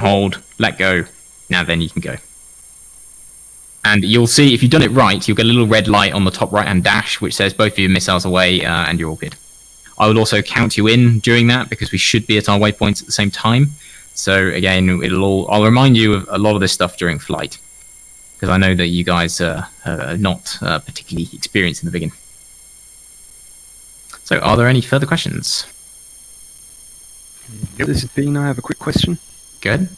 hold, let go. Now then you can go. And you'll see, if you've done it right, you'll get a little red light on the top right-hand dash, which says both of your missiles away, and you're all good. I will also count you in during that, because we should be at our waypoints at the same time. So again, I'll remind you of a lot of this stuff during flight, because I know that you guys are not particularly experienced in the Viggen. So are there any further questions? Yep. This is Bean. I have a quick question. Good.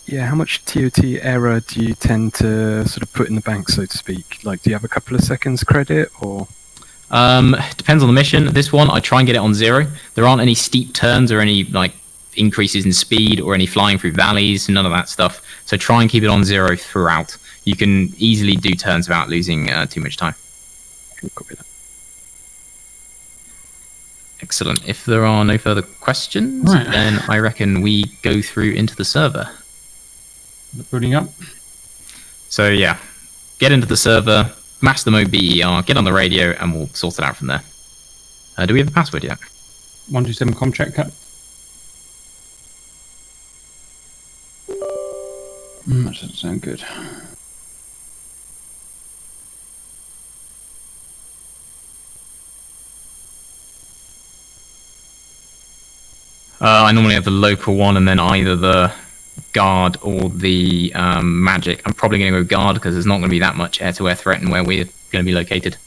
Yeah, how much TOT error do you tend to sort of put in the bank, so to speak? Like, do you have a couple of seconds credit, or? Depends on the mission. This one, I try and get it on 0. There aren't any steep turns or any like increases in speed or any flying through valleys, none of that stuff. So try and keep it on 0 throughout. You can easily do turns without losing too much time. Copy that. Excellent. If there are no further questions, then I reckon we go through into the server. Booting up. So yeah, get into the server, master mode BER, get on the radio, and we'll sort it out from there. Do we have a password yet? 127 com check cut. That doesn't sound good. I normally have the local one and then either the guard or the magic. I'm probably going to go guard because there's not going to be that much air-to-air threat in where we're going to be located.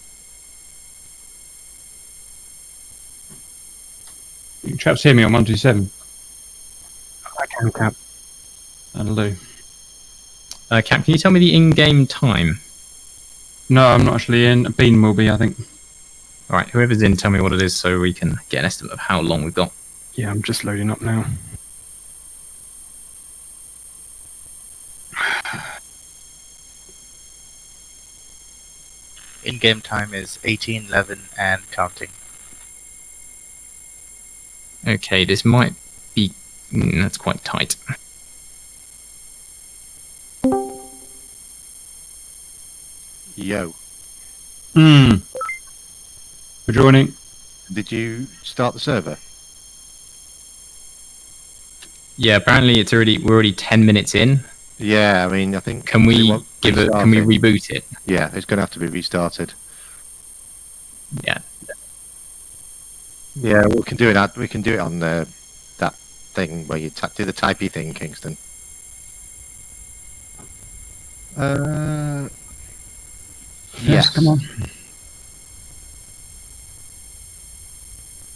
You can chaps hear me on 127. I can, Cap. That'll do. Cap, can you tell me the in-game time? No, I'm not actually in. Bean will be, I think. Alright, whoever's in, tell me what it is so we can get an estimate of how long we've got. Yeah, I'm just loading up now. In-game time is 18:11 and counting. Okay, this might be... that's quite tight. Yo. We're joining. Did you start the server? Yeah, apparently it's we're already 10 minutes in. Yeah, I mean, I think... Can we reboot it? Yeah, it's going to have to be restarted. Yeah. Yeah, we can do it. We can do it on that thing where you do the typey thing, Kingston. Yes, come on.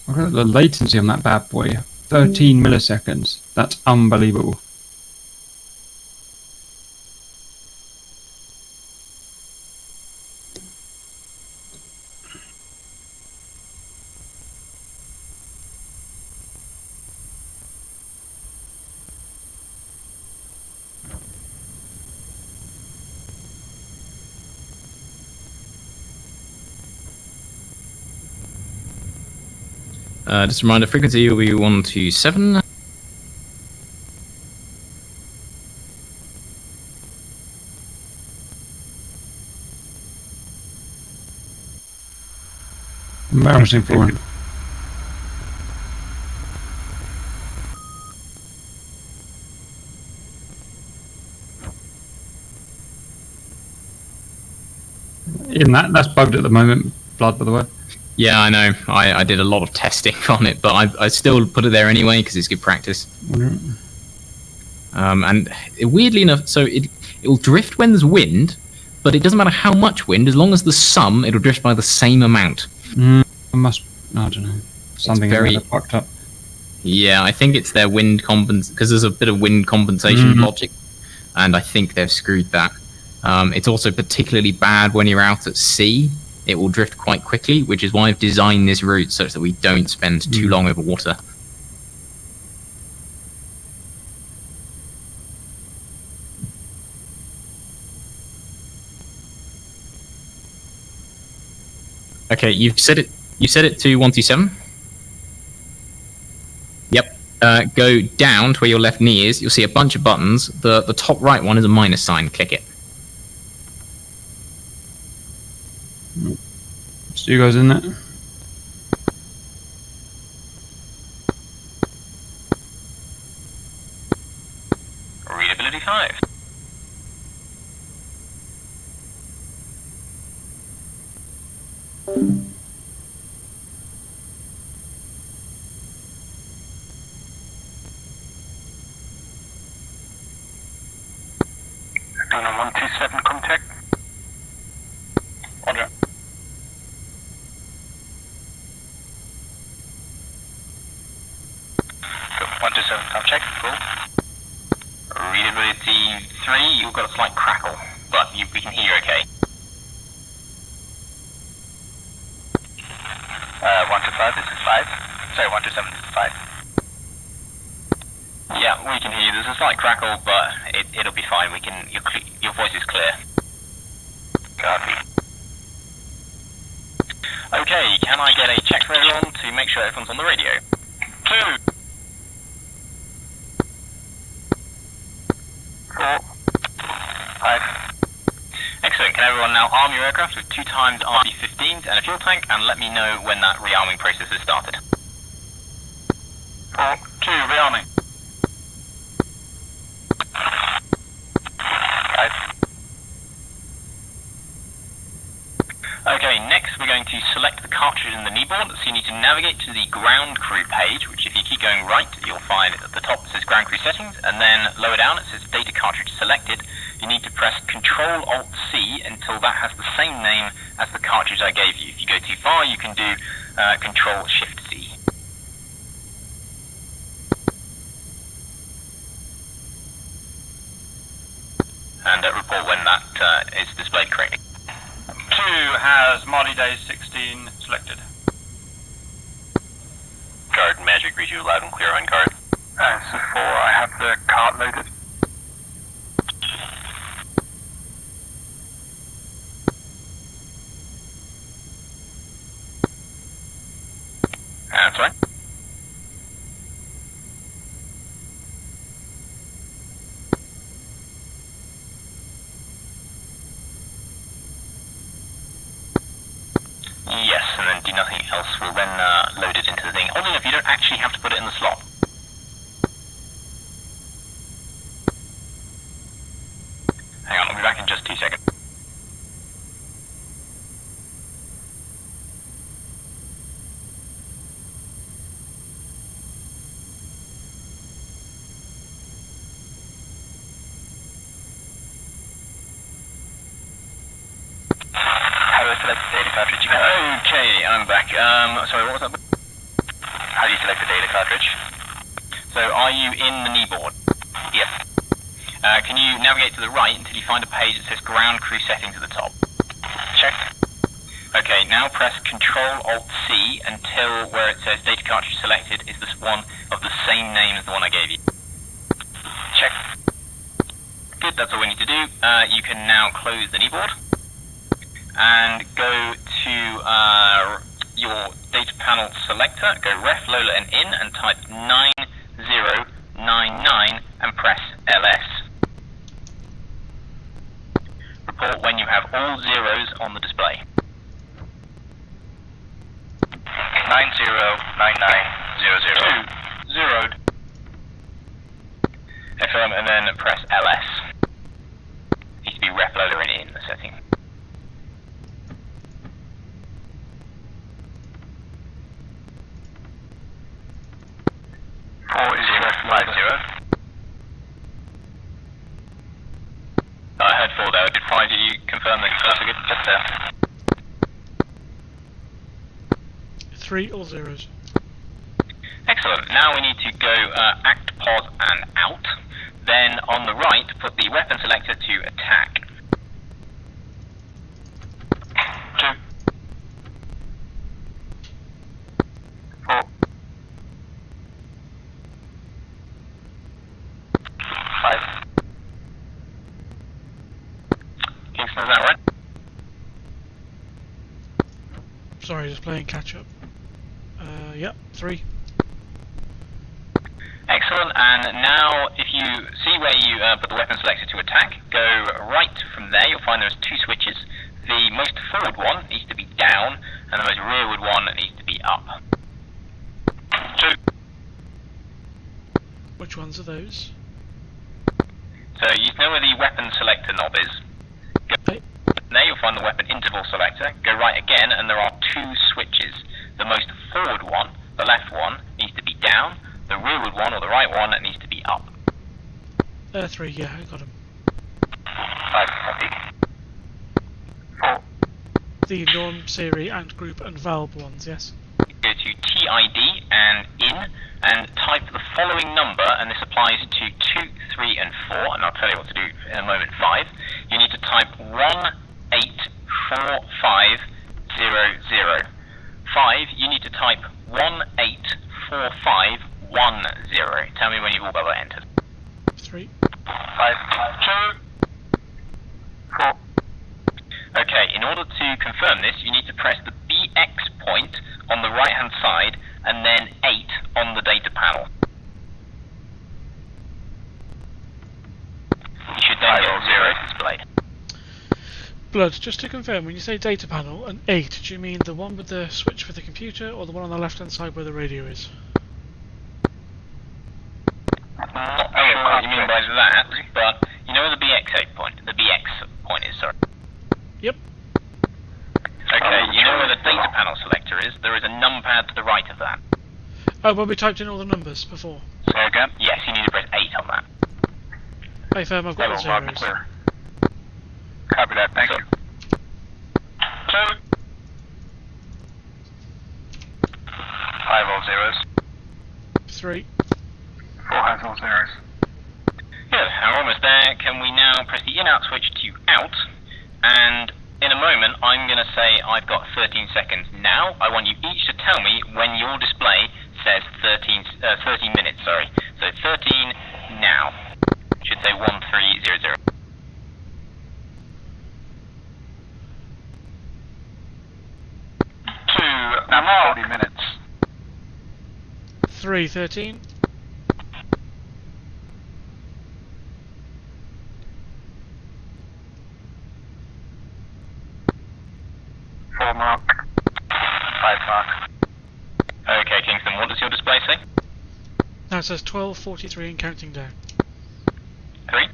Look at the latency on that bad boy. 13 milliseconds. That's unbelievable. Just a reminder, frequency will be 127. Embarrassing for him. Even that's bugged at the moment, Blood, by the way. Yeah, I know. I did a lot of testing on it, but I still put it there anyway because it's good practice. And weirdly enough, so it'll drift when there's wind, but it doesn't matter how much wind, as long as there's some, it'll drift by the same amount. I don't know. Something very fucked up. Yeah, I think it's their wind because there's a bit of wind compensation logic, and I think they've screwed that. It's also particularly bad when you're out at sea. It will drift quite quickly, which is why I've designed this route such that we don't spend too long over water. Okay, you set it to 127. Yep. Go down to where your left knee is. You'll see a bunch of buttons. The top right one is a minus sign. Click it. So you guys in there? Tranquility 5. Donor 127, contact. Roger. Cool. 127, time check. Cool. Readability 3, you've got a slight crackle, but we can hear you okay. 125, this is 5. Sorry, 127, this is 5. Yeah, we can hear you. There's a slight crackle, but it'll be fine. Your voice is clear. Copy. Okay, can I get a check for everyone to make sure everyone's on the radio? 2. 4. 5. Excellent. Can everyone now arm your aircraft with 2 times RD-15s and a fuel tank, and let me know when that rearming process has started. 4. 2, rearming. 5. Okay, next we're going to select the cartridge in the kneeboard, so you need to navigate to the ground crew page, which if you keep going right, you'll find at the top it says ground crew settings, and then lower down it says data cartridge selected. You need to press Control-Alt-C until that has the same name as the cartridge I gave you. If you go too far, you can do Control-Shift-C. And report when that is displayed correctly. 2 has Marty Days 16 selected. Guard, Magic, read you loud and clear on guard. So 4, I have the cart loaded. That's right. Yes, and then do nothing else. We'll then load it into the thing. Oddly enough, you don't actually have to put it in the slot. Hang on, I'll be back in just 2 seconds. How do I select the data cartridge again? Okay, I'm back. Sorry, what was that? How do you select the data cartridge? So, are you in the kneeboard? Yes. Can you navigate to the right until you find a page that says ground crew settings at the top? Check. Okay, now press Control-Alt-C until where it says data cartridge selected is this one of the same name as the one I gave you. Check. Good, that's all we need to do. You can now close the kneeboard and go to your data panel selector, go ref, Lola and in and type 9099 and press LS. Report when you have all zeros on the display. 909900. 2 zeroed. Affirm and then press LS. Needs to be ref, Lola and in the setting. 4050. I heard 4 there. Did 5 you confirm that that's a good just there? 3 all zeros. Excellent. Now we need to go act, pause and out. Then on the right, put the weapon selector to attack. 2. 4. 5. Kingston, is that right? Sorry, just playing catch up. Yep, 3. Excellent. And now, if you see where you put the weapon selector to attack, go right from there. You'll find there's 2 switches. The most forward one needs to be down, and the most rearward one needs to be up. 2. Which ones are those? So you know where the weapon selector knob is. Okay. There you'll find the weapon interval selector. Go right again, and there are two switches. The most forward one, the left one, needs to be down. The rearward one, or the right one, needs to be up. 3, yeah, I got him. 5 copy. 4. The norm, series, and group and valve ones, yes. Go to TID and in, and type the following number, and this applies to 2, 3, and 4, and I'll tell you what to do in a moment. 5. You need to type 184500. 5. You need to type 184510. Tell me when you've all got that entered. 3. 5, 2, 4. Okay, in order to confirm this, you need to press the BX point on the right hand side and then 8 on the data panel. You should then get 0 displayed. Blood, just to confirm, when you say data panel and 8, do you mean the one with the switch for the computer or the one on the left hand side where the radio is? I'm not sure what you mean by that, but you know where the BX point is, sorry. Yep. Okay, you know where the data panel selector is? There is a numpad to the right of that. Oh, well, we typed in all the numbers before. So again? Yes, you need to press 8 on that. Hey, firm, I've got the zeros. Copy that, thank you. 2. 5 all zeros. 3. 4 has all zeros. Good, we're almost there. Can we now press the in-out switch to out? And in a moment, I'm going to say I've got 13 seconds now. I want you each to tell me when your display says 13 minutes, sorry. So 13 now. Should say 1300. 2, now 40 minutes. 3, 13. 4 mark. 5 mark. Okay, Kingston, what does your display say? Now it says 12:43 and counting down. 3.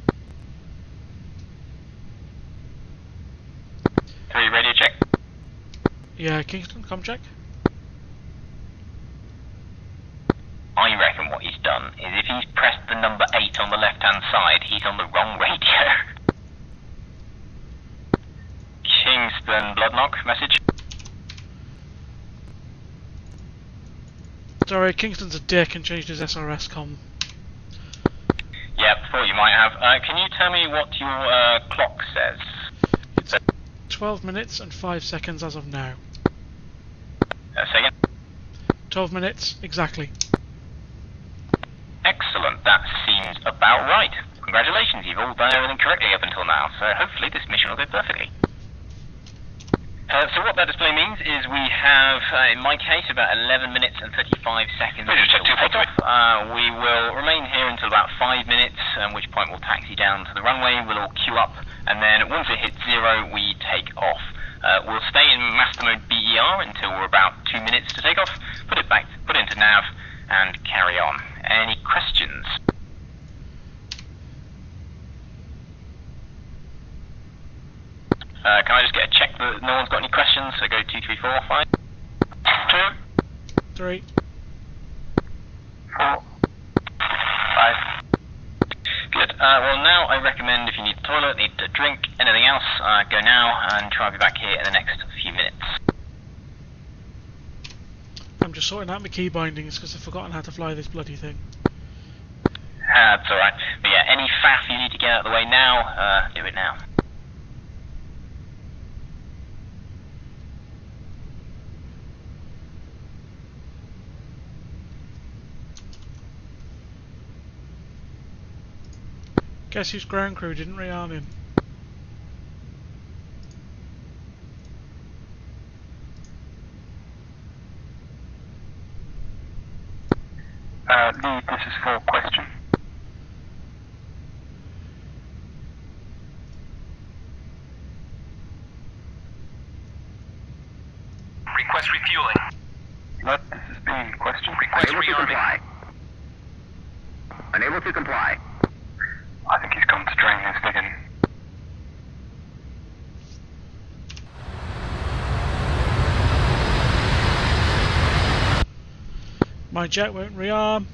3, radio check. Yeah, Kingston, come check. I reckon what he's done is if he's pressed the number 8 on the left hand side, he's on the wrong radio. Kingston, Bloodknock, message. Sorry, Kingston's a dick and changed his SRS com. Yeah, thought you might have. Can you tell me what your clock says? It's 12 minutes and 5 seconds as of now. Say again? 12 minutes, exactly. Excellent, that seems about right. Congratulations, you've all done everything correctly up until now, so hopefully this mission will go perfectly. So what that display means is we have, in my case, about 11 minutes and 35 seconds until takeoff. We will remain here until about 5 minutes, at which point we'll taxi down to the runway, we'll all queue up, and then once it hits 0, we take off. We'll stay in master mode BER until we're about 2 minutes to take off, put it into nav, and carry on. Any questions? Can I just get a check that no one's got any questions? So go 2, 3, 4, 5. 2. 3. 4. 5. Good. Well, now I recommend if you need a toilet, need a drink, anything else, go now and try and be back here in the next few minutes. I'm just sorting out my key bindings because I've forgotten how to fly this bloody thing. That's alright. But yeah, any faff you need to get out of the way now, do it now. Guess whose ground crew didn't rearm him? Lead, this is for question. Request refueling. Let this is B. Question. Request rearming. Unable to comply. I think he's come to my jet won't rearm.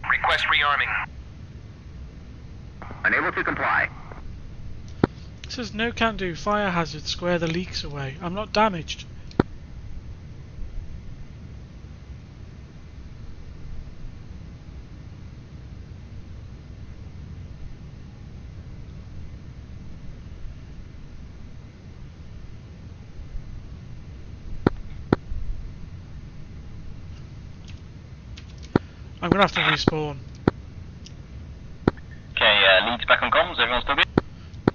Request rearming. Unable to comply. It says no can do, fire hazard, square the leaks away. I'm not damaged. I'm gonna have to respawn. Okay, Leeds back on comms, everyone's still good?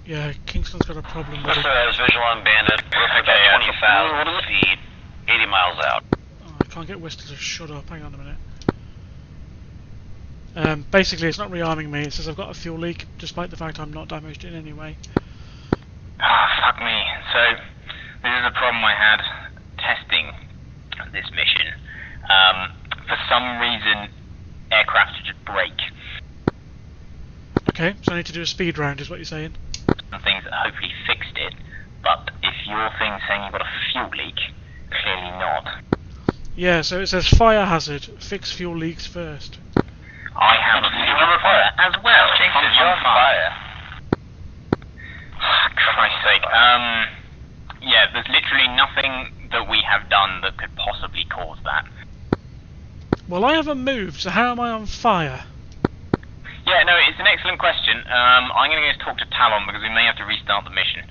Yeah, Kingston's got a problem with it. has visual on bandit. Okay, 20,000 feet, 80 miles out. Oh, I can't get Whistler to shut up, hang on a minute. Basically it's not rearming me, it says I've got a fuel leak, despite the fact I'm not damaged in any way. Ah, fuck me. So, this is a problem I had testing this mission. For some reason, aircraft just break. Okay, so I need to do a speed round is what you're saying? And things that hopefully fixed it, but if your thing's saying you've got a fuel leak, clearly not. Yeah, so it says fire hazard, fix fuel leaks first. I have a fuel fire as well. Kingston, you're on fire. Christ's sake. Yeah, there's literally nothing that we have done that could possibly cause that. Well, I haven't moved, so how am I on fire? Yeah, no, it's an excellent question. I'm going to go talk to Talon because we may have to restart the mission.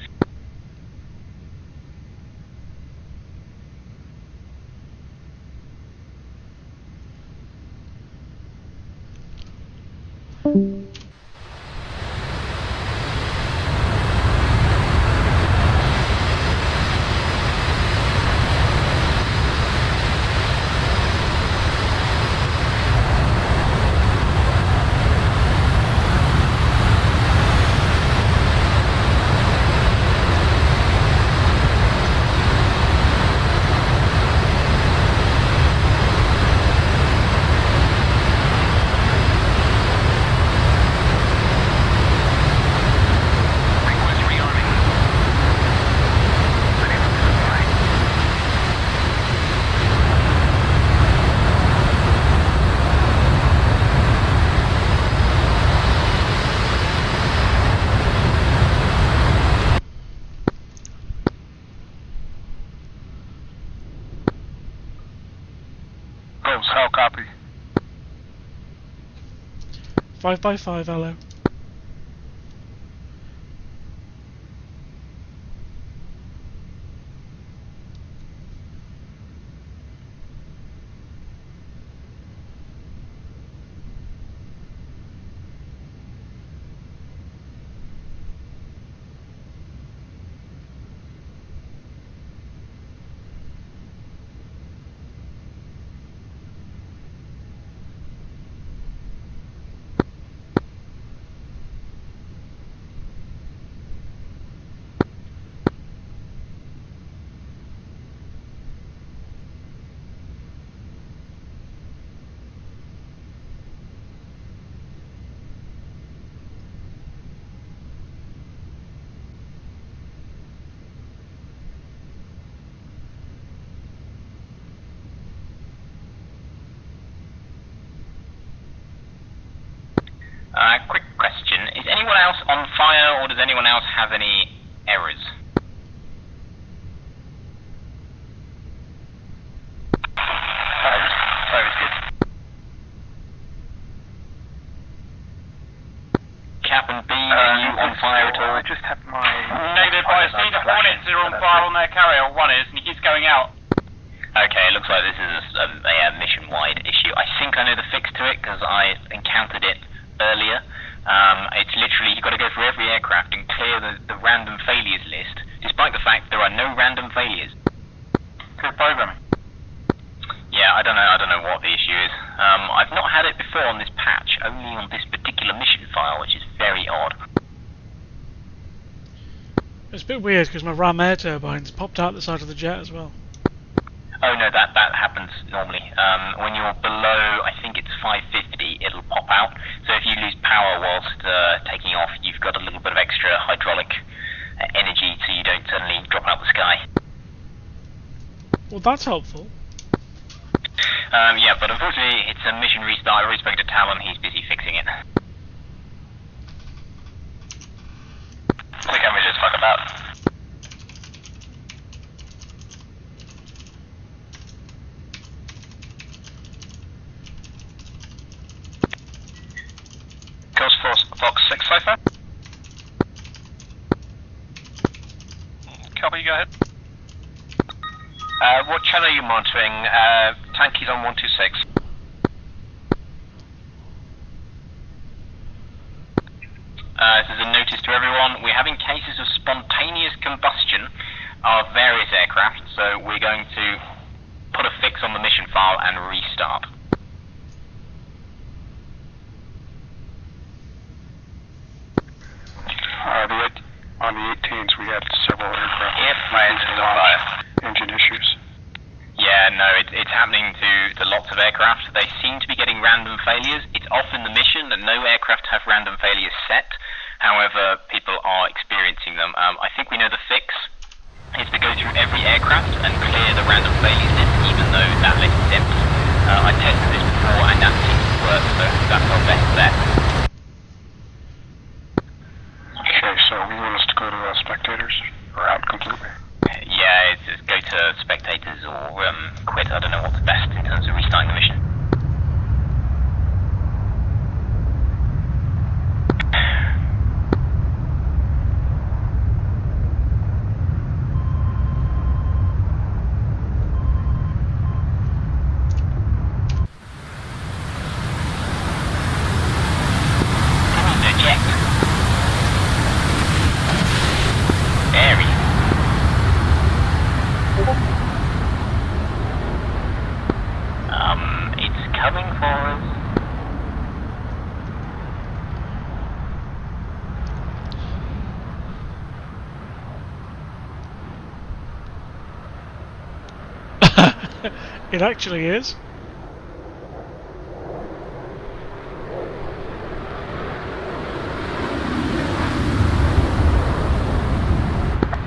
How copy? 5x5, hello. Quick question. Is anyone else on fire, or does anyone else have any errors? Fire is good. Captain B, are you on fire at all? I just have my... Negative, I see the Hornets are on fire on their carrier, one is, and he keeps going out. Okay, it looks like this is a mission-wide issue. I think I know the fix to it, because I encountered it earlier. It's literally, you've got to go through every aircraft and clear the random failures list, despite the fact there are no random failures. Good programming. Yeah, I don't know what the issue is. I've not had it before on this patch, only on this particular mission file, which is very odd. It's a bit weird because my ram air turbines popped out the side of the jet as well. Oh no, that happens normally. When you're below, I think it's 550, it'll pop out. So if you lose power whilst taking off, you've got a little bit of extra hydraulic energy so you don't suddenly drop out the sky. Well, that's helpful. Yeah, but unfortunately it's a mission restart. I already spoke to Talon, he's busy fixing it. We can just fuck about. Ghost Force Fox 6 so far. Copy, go ahead. What channel are you monitoring? Tanky's on 126. This is a notice to everyone. We're having cases of spontaneous combustion of various aircraft, so we're going to put a fix on the mission file and restart. On the 18s, we had several aircraft. Airplanes in the fire. Engine issues. Yeah, no, it's happening to lots of aircraft. They seem to be getting random failures. It's often the mission that no aircraft have random failures set. However, people are experiencing them. I think we know the fix is to go through every aircraft and clear the random failures list, even though that list is empty. I tested this before and that seems to work, so that's our best bet. Okay, so we want us to go to spectators or out completely. Yeah, it's go to spectators or quit. I don't know what's best in terms of restarting the mission. It's coming for us. It actually is.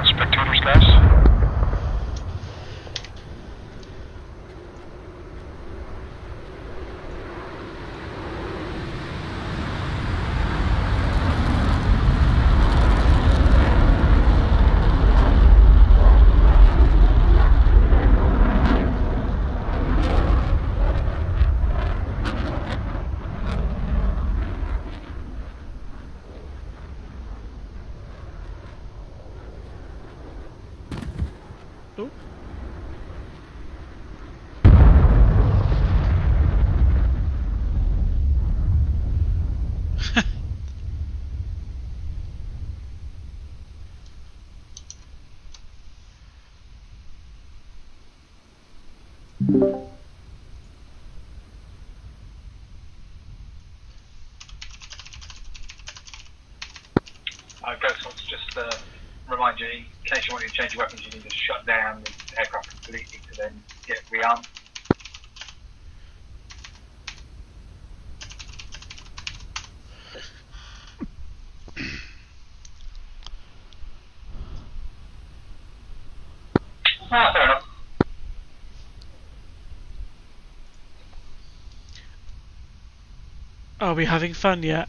Spectators, guys. Oh. Ghost wants to just remind you, in case you want to change your weapons, you need to shut down the aircraft completely to then get rearmed. Fair enough. Are we having fun yet?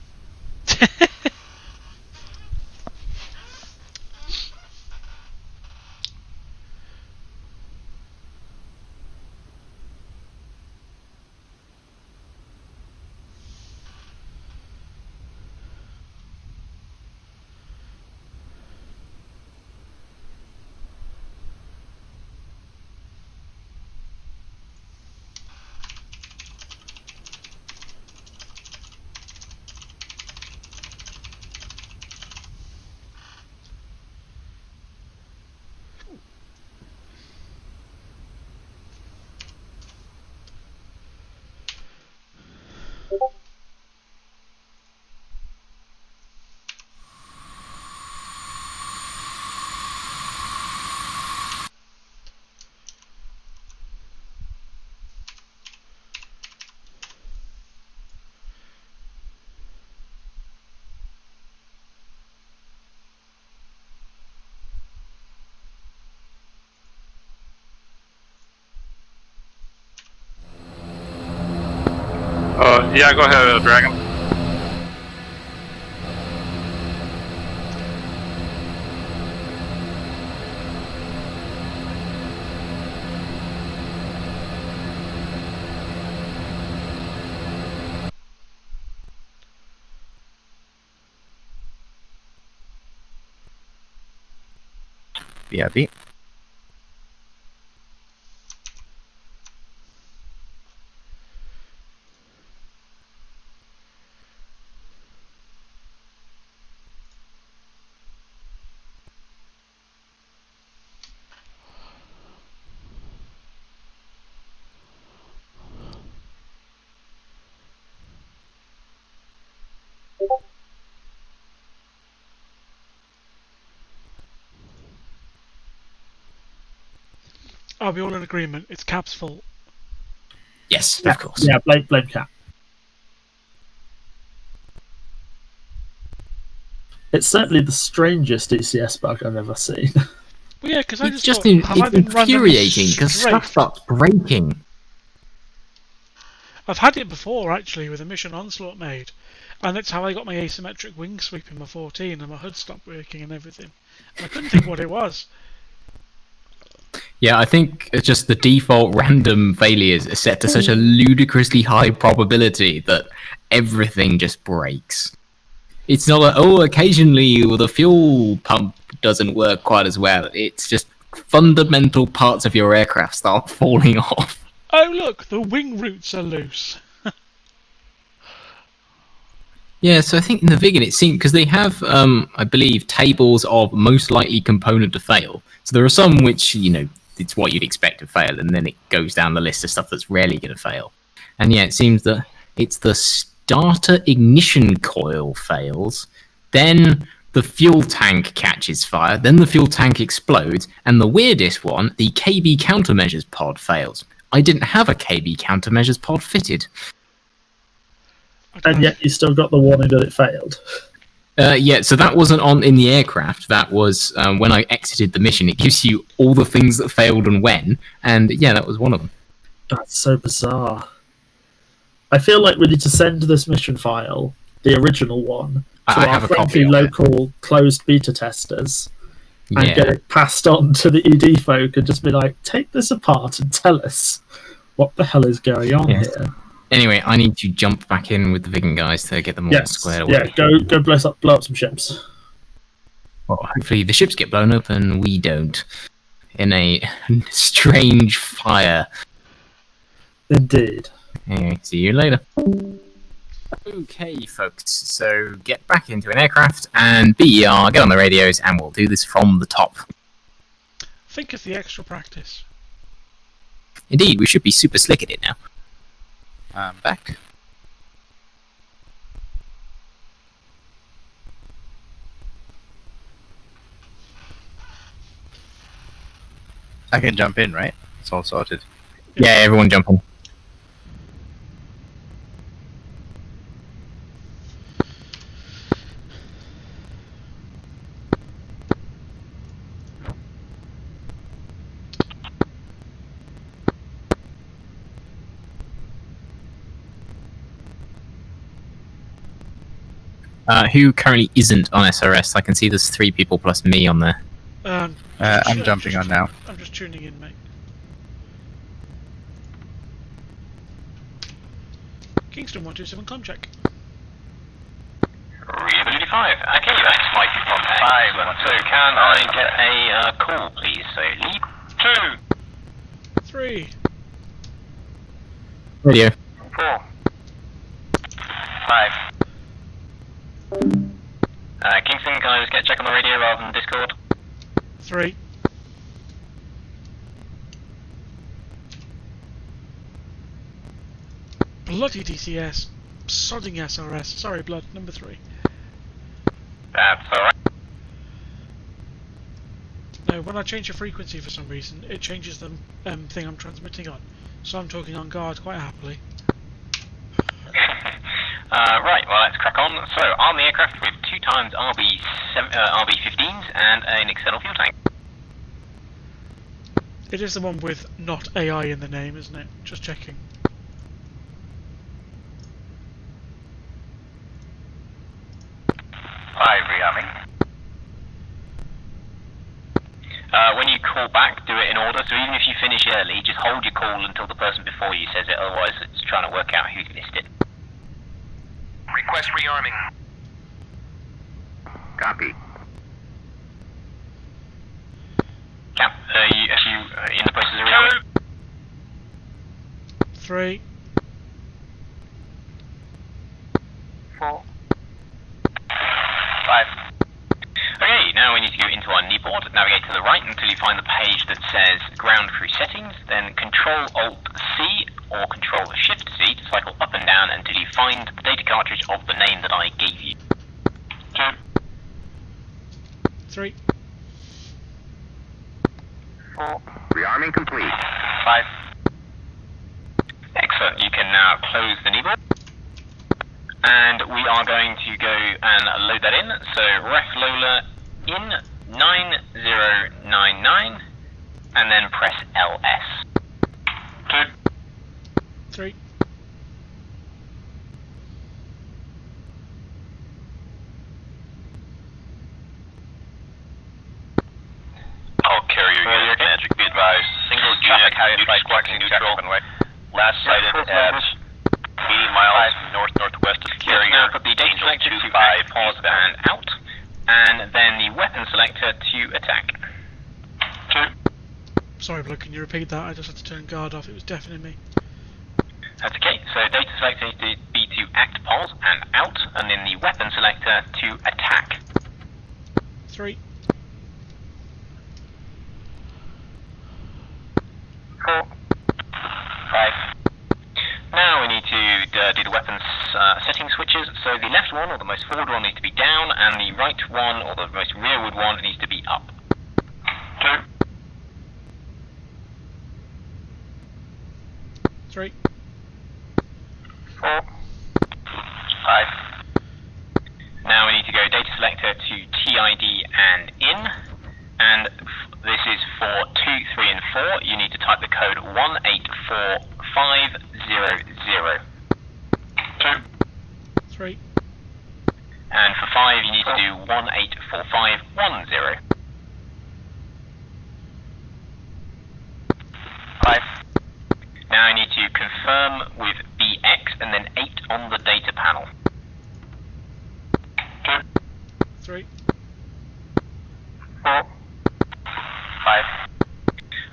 Yeah, go ahead, Dragon. BRB. Are we all in agreement? It's Cap's fault. Yes, Yeah, of course. Yeah, blame Cap. It's certainly the strangest DCS bug I've ever seen. Well, yeah, because I It's just just thought, have I it's been randomly infuriating because stuff strafed? starts breaking. I've had it before, actually, with a mission onslaught made. And that's how I got my asymmetric wing sweep in my 14 and my hood stopped working and everything. And I couldn't think what it was. Yeah, I think it's just the default random failures are set to such a ludicrously high probability that everything just breaks. It's not like, oh, occasionally the fuel pump doesn't work quite as well. It's just fundamental parts of your aircraft start falling off. Oh, look, the wing roots are loose. Yeah, so I think in the Viggen it seemed, because they have, I believe, tables of most likely component to fail. So there are some which, you know, it's what you'd expect to fail, and then it goes down the list of stuff that's rarely going to fail. And yeah, it seems that it's the starter ignition coil fails, then the fuel tank catches fire, then the fuel tank explodes, and the weirdest one, the KB countermeasures pod fails. I didn't have a KB countermeasures pod fitted. And yet you still got the warning that it failed. Yeah, so that wasn't on in the aircraft. That was when I exited the mission. It gives you all the things that failed and when, and yeah, that was one of them. That's so bizarre. I feel like we need to send this mission file, the original one, to I our have a copy friendly of it. local closed beta testers and Yeah. get it passed on to the ED folk and just be like, take this apart and tell us what the hell is going on Yeah. here. Anyway, I need to jump back in with the Viggen guys to get them all Yes, squared away. yeah, go blow up some ships. Well, hopefully the ships get blown up and we don't. In a strange fire. Indeed. Anyway, see you later. Okay, folks, so get back into an aircraft and BER, get on the radios, and we'll do this from the top. Think of the extra practice. Indeed, we should be super slick at it now. I'm back. I can jump in, right? It's all sorted. Yeah, everyone jump in. Who currently isn't on SRS? I can see there's 3 people plus me on there. I'm jumping on now. I'm just tuning in, mate. Kingston 127 contract. Reability 5. Okay, that's my 5. So can I get a call, please? So lead 2. 3. Radio. 4. 5. Kingston, can I just get a check on the radio rather than Discord? 3. Bloody DCS. Sodding SRS. Sorry, Blood. Number 3. That's alright. No, when I change the frequency for some reason, it changes the thing I'm transmitting on. So I'm talking on guard quite happily. Right, well, let's crack on. So, arm the aircraft with 2 times RB-15s and an external fuel tank. It is the one with not AI in the name, isn't it? Just checking. call back, do it in order. So even if you finish early, just hold your call until the person before you says it. Otherwise, it's trying to work out who's missed it. Request rearming. Copy. Cap, are you in the process of rearming? 3. 4. 5. Okay, now we need to go into our kneeboard, navigate to the right until you find the page that says ground crew settings, then Control-Alt-C or Control-Shift-C to cycle up and down until you find the data cartridge of the name that I gave you. 2. 3. 4. Rearming complete. 5. Excellent, you can now close the kneeboard. And we are going to go and load that in. So ref Lola in 9099 and then press LS. 2. 3. I'll carry your unit magic. Be advised. Single unit flight flexing neutral. Last sighted at 80 miles north-northwest of the carrier. Now put the data selector to pause and out, and then the weapon selector to attack. 2. Sorry, bloke, can you repeat that? I just had to turn guard off, it was deafening me. That's okay, so data selector needs to be to act, pause, and out, and then the weapon selector to attack. 3. 4. 5. Now we need to do the weapons setting switches, so the left one, or the most forward one, needs to be down, and the right one, or the most rearward one, needs to be up. 2. 3. 4. 5. Now we need to go data selector to TID and in, and this is for 2, 3, and 4. You need to type the code 184500. 2. 3. And for 5, you need to do 184510. 5. Now I need to confirm with BX and then 8 on the data panel. 2. 3. 4. 5.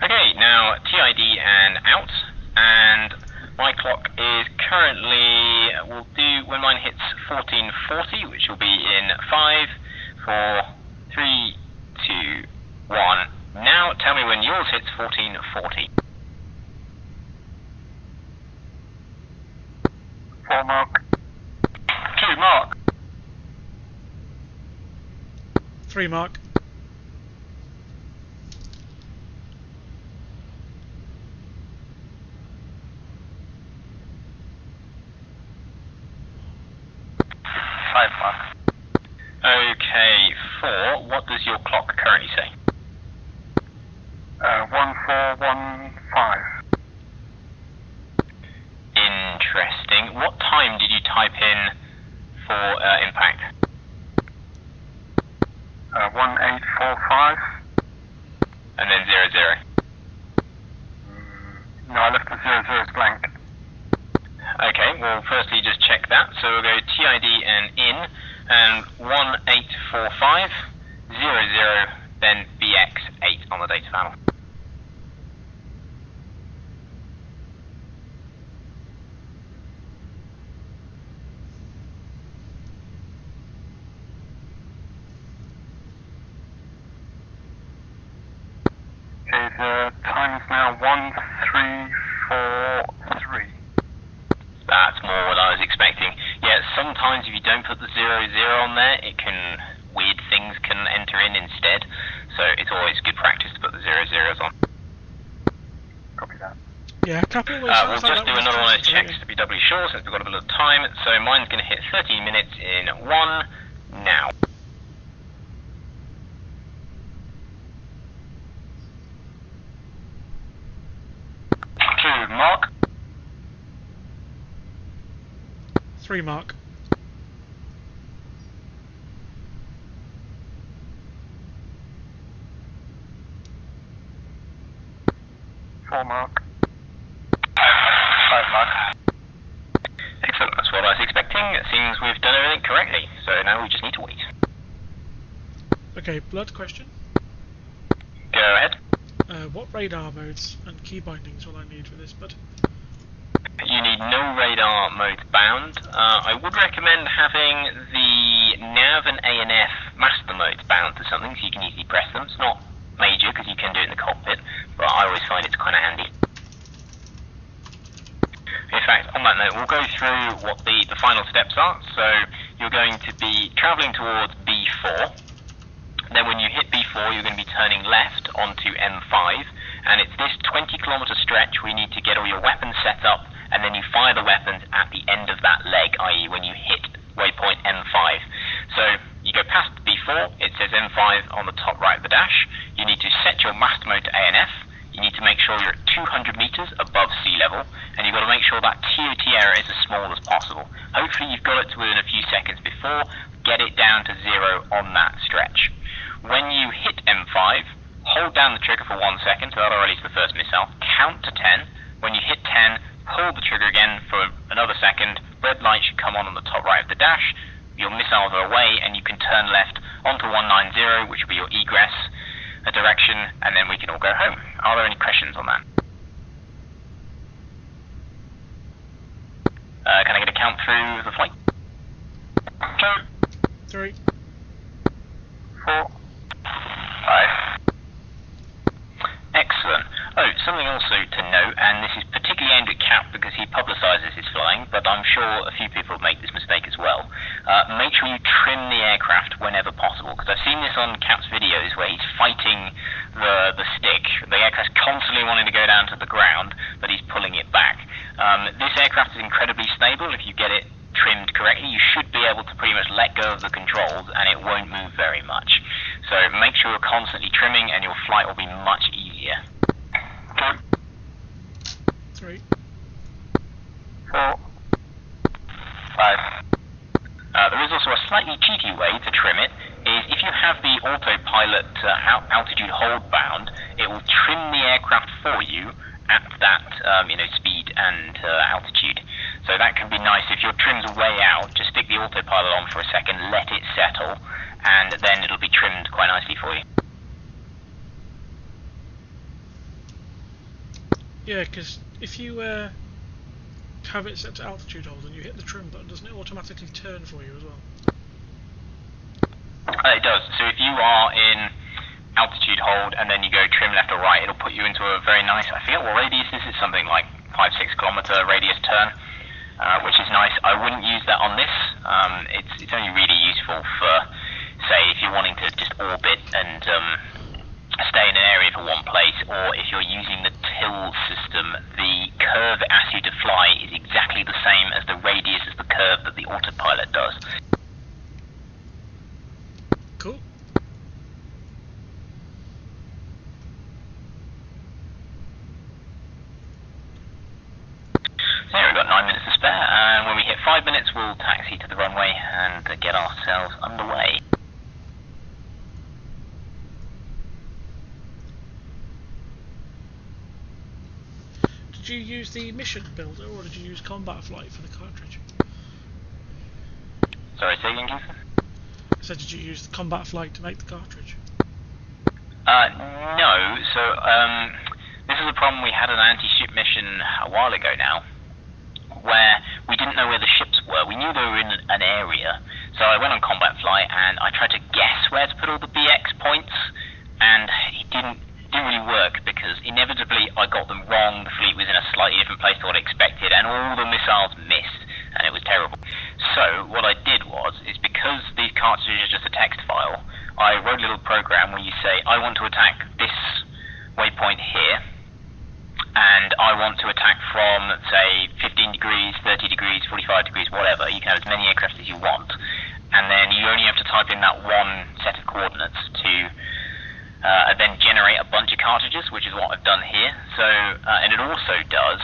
Okay, now TID and out, and my clock is currently, will do when mine hits 1440, which will be in 5, 4, 3, 2, 1. Now tell me when yours hits 1440. 4 mark. 2 mark. 3 mark. 5 mark. Okay, 4, what does your clock currently say? 1415. Interesting. What time did you type in for impact? 1845. And then 00. No, I left the 00 blank. Okay, well, firstly, just check that. So we'll go TID and in, and 184500, then BX8 on the data panel. Okay, the time is now 1343. That's more what I was expecting. Yeah, sometimes if you don't put the 00 on there, it can, weird things can enter in instead. So it's always good practice to put the 00s on. Copy that. Yeah, a couple of We'll just do another one of those checks to be doubly sure since we've got a bit of time. So mine's going to hit 13 minutes in 1 now. 2 mark. 3 mark. 4 mark. 5 mark. Excellent, that's what I was expecting. It seems we've done everything correctly, so now we just need to wait. Okay, blood question. Go ahead. What radar modes and key bindings will I need for this, bud? You need no radar modes bound. I would recommend having the nav and ANF master modes bound to something so you can easily press them. It's not major because you can do it in the cockpit, but I always find it's kind of handy. In fact, on that note, we'll go through what the final steps are. So you're going to be travelling towards B4. Then when you hit B4, you're going to be turning left onto M5, and it's this 20-kilometre stretch where you need to get all your weapons set up, and then you fire the weapons at the end of that leg, i.e. when you hit waypoint M5. So you go past B4, it says M5 on the top right of the dash. You need to set your master mode to ANF. You need to make sure you're at 200 metres above sea level, and you've got to make sure that TOT error is as small as possible. Hopefully you've got it to within a few seconds before, get it down to 0 on that stretch. When you hit M5, hold down the trigger for 1 second, so that'll release the first missile, count to 10. When you hit 10, pull the trigger again for another second, red light should come on the top right of the dash, your missiles are away, and you can turn left onto 190, which will be your egress direction, and then we can all go home. Are there any questions on that? Can I get a count through the flight? 2, 3, 4, 5. Excellent. Oh, something also to note, and this is particularly aimed at Cap because he publicises his flying, but I'm sure a few people make this mistake as well. Make sure you trim the aircraft whenever possible, because I've seen this on Cap's videos where he's fighting the stick. The aircraft's constantly wanting to go down to the ground, but he's pulling it back. This aircraft is incredibly stable. If you get it trimmed correctly, you should be able to pretty much let go of the controls and it won't move very much. So make sure you're constantly trimming and your flight will be much easier. 2, 3, 4, 5. There is also a slightly cheeky way to trim it, is if you have the autopilot altitude hold bound, it will trim the aircraft for you at that speed and altitude. So that can be nice. If your trim's way out, just stick the autopilot on for a second, let it settle, and then it'll be trimmed quite nicely for you. Yeah, because if you have it set to altitude hold and you hit the trim button, doesn't it automatically turn for you as well? It does. So if you are in altitude hold and then you go trim left or right, it'll put you into a very nice, I forget what radius this is, something like 5-6 kilometer radius turn, which is nice. I wouldn't use that on this. It's only really useful for, say, if you're wanting to just orbit and stay in an area for one place, or if you're using the TIL system, the curve it asks you to fly is exactly the same as the radius as the curve that the autopilot does. Cool. So we've got 9 minutes to spare, and when we hit 5 minutes we'll taxi to the runway and get ourselves underway. Did you use the mission builder or did you use combat flight for the cartridge? Sorry, say again, Keith? I said, did you use the combat flight to make the cartridge? No. So this is a problem. We had an anti-ship mission a while ago now, where we didn't know where the ships were. We knew they were in an area, so I went on combat flight and I tried to guess where to put all the BX points, and it didn't really work because inevitably I got them wrong. The fleet was in a slightly different place to what I expected, and all the missiles missed, and it was terrible. So what I did is because these cartridges are just a text file, I wrote a little program where you say, I want to attack this waypoint here, and I want to attack from, say, 15 degrees, 30 degrees, 45 degrees, whatever. You can have as many aircraft as you want, and then you only have to type in that one set of coordinates to then generate a bunch of cartridges, which is what I've done here. So, and it also does,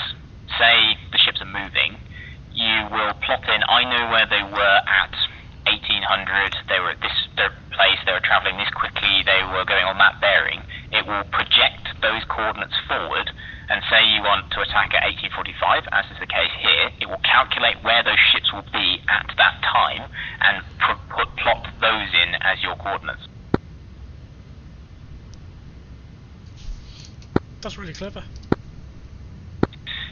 say the ships are moving, you will plot in, I know where they were at 1800, they were at this place, they were travelling this quickly, they were going on that bearing. It will project those coordinates forward, and say you want to attack at 1845, as is the case here, it will calculate where those ships will be at that time and plot those in as your coordinates. That's really clever.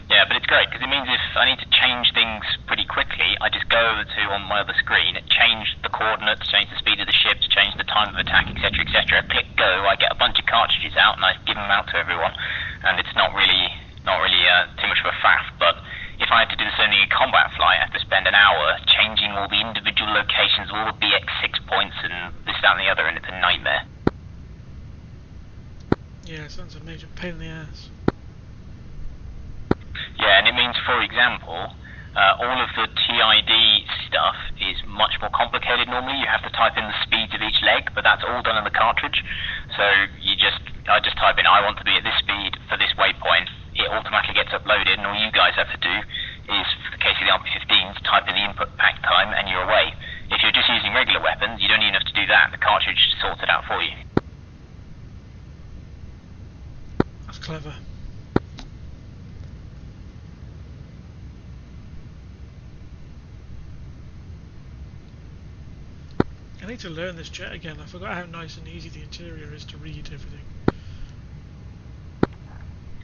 Yeah, but it's great because it means if I need to change things pretty quickly, I just go over to on my other screen, change the coordinates, change the speed of the ships, change the time of attack, etc., etc. Click go, I get a bunch of cartridges out, and I give them out to everyone, and it's not really too much of a faff. But if I had to do this only in combat flight, I have to spend an hour changing all the individual locations, all the BX6 points, and this, that, and the other, and it's a nightmare. Yeah, sounds a major pain in the ass. Yeah, and it means, for example, all of the TID stuff is much more complicated normally. You have to type in the speeds of each leg, but that's all done in the cartridge. So I just type in, I want to be at this speed for this waypoint. It automatically gets uploaded, and all you guys have to do is, for the case of the RP-15s, type in the input pack time, and you're away. If you're just using regular weapons, you don't even have to do that. The cartridge sorts it out for you. That's clever. I need to learn this jet again. I forgot how nice and easy the interior is to read everything.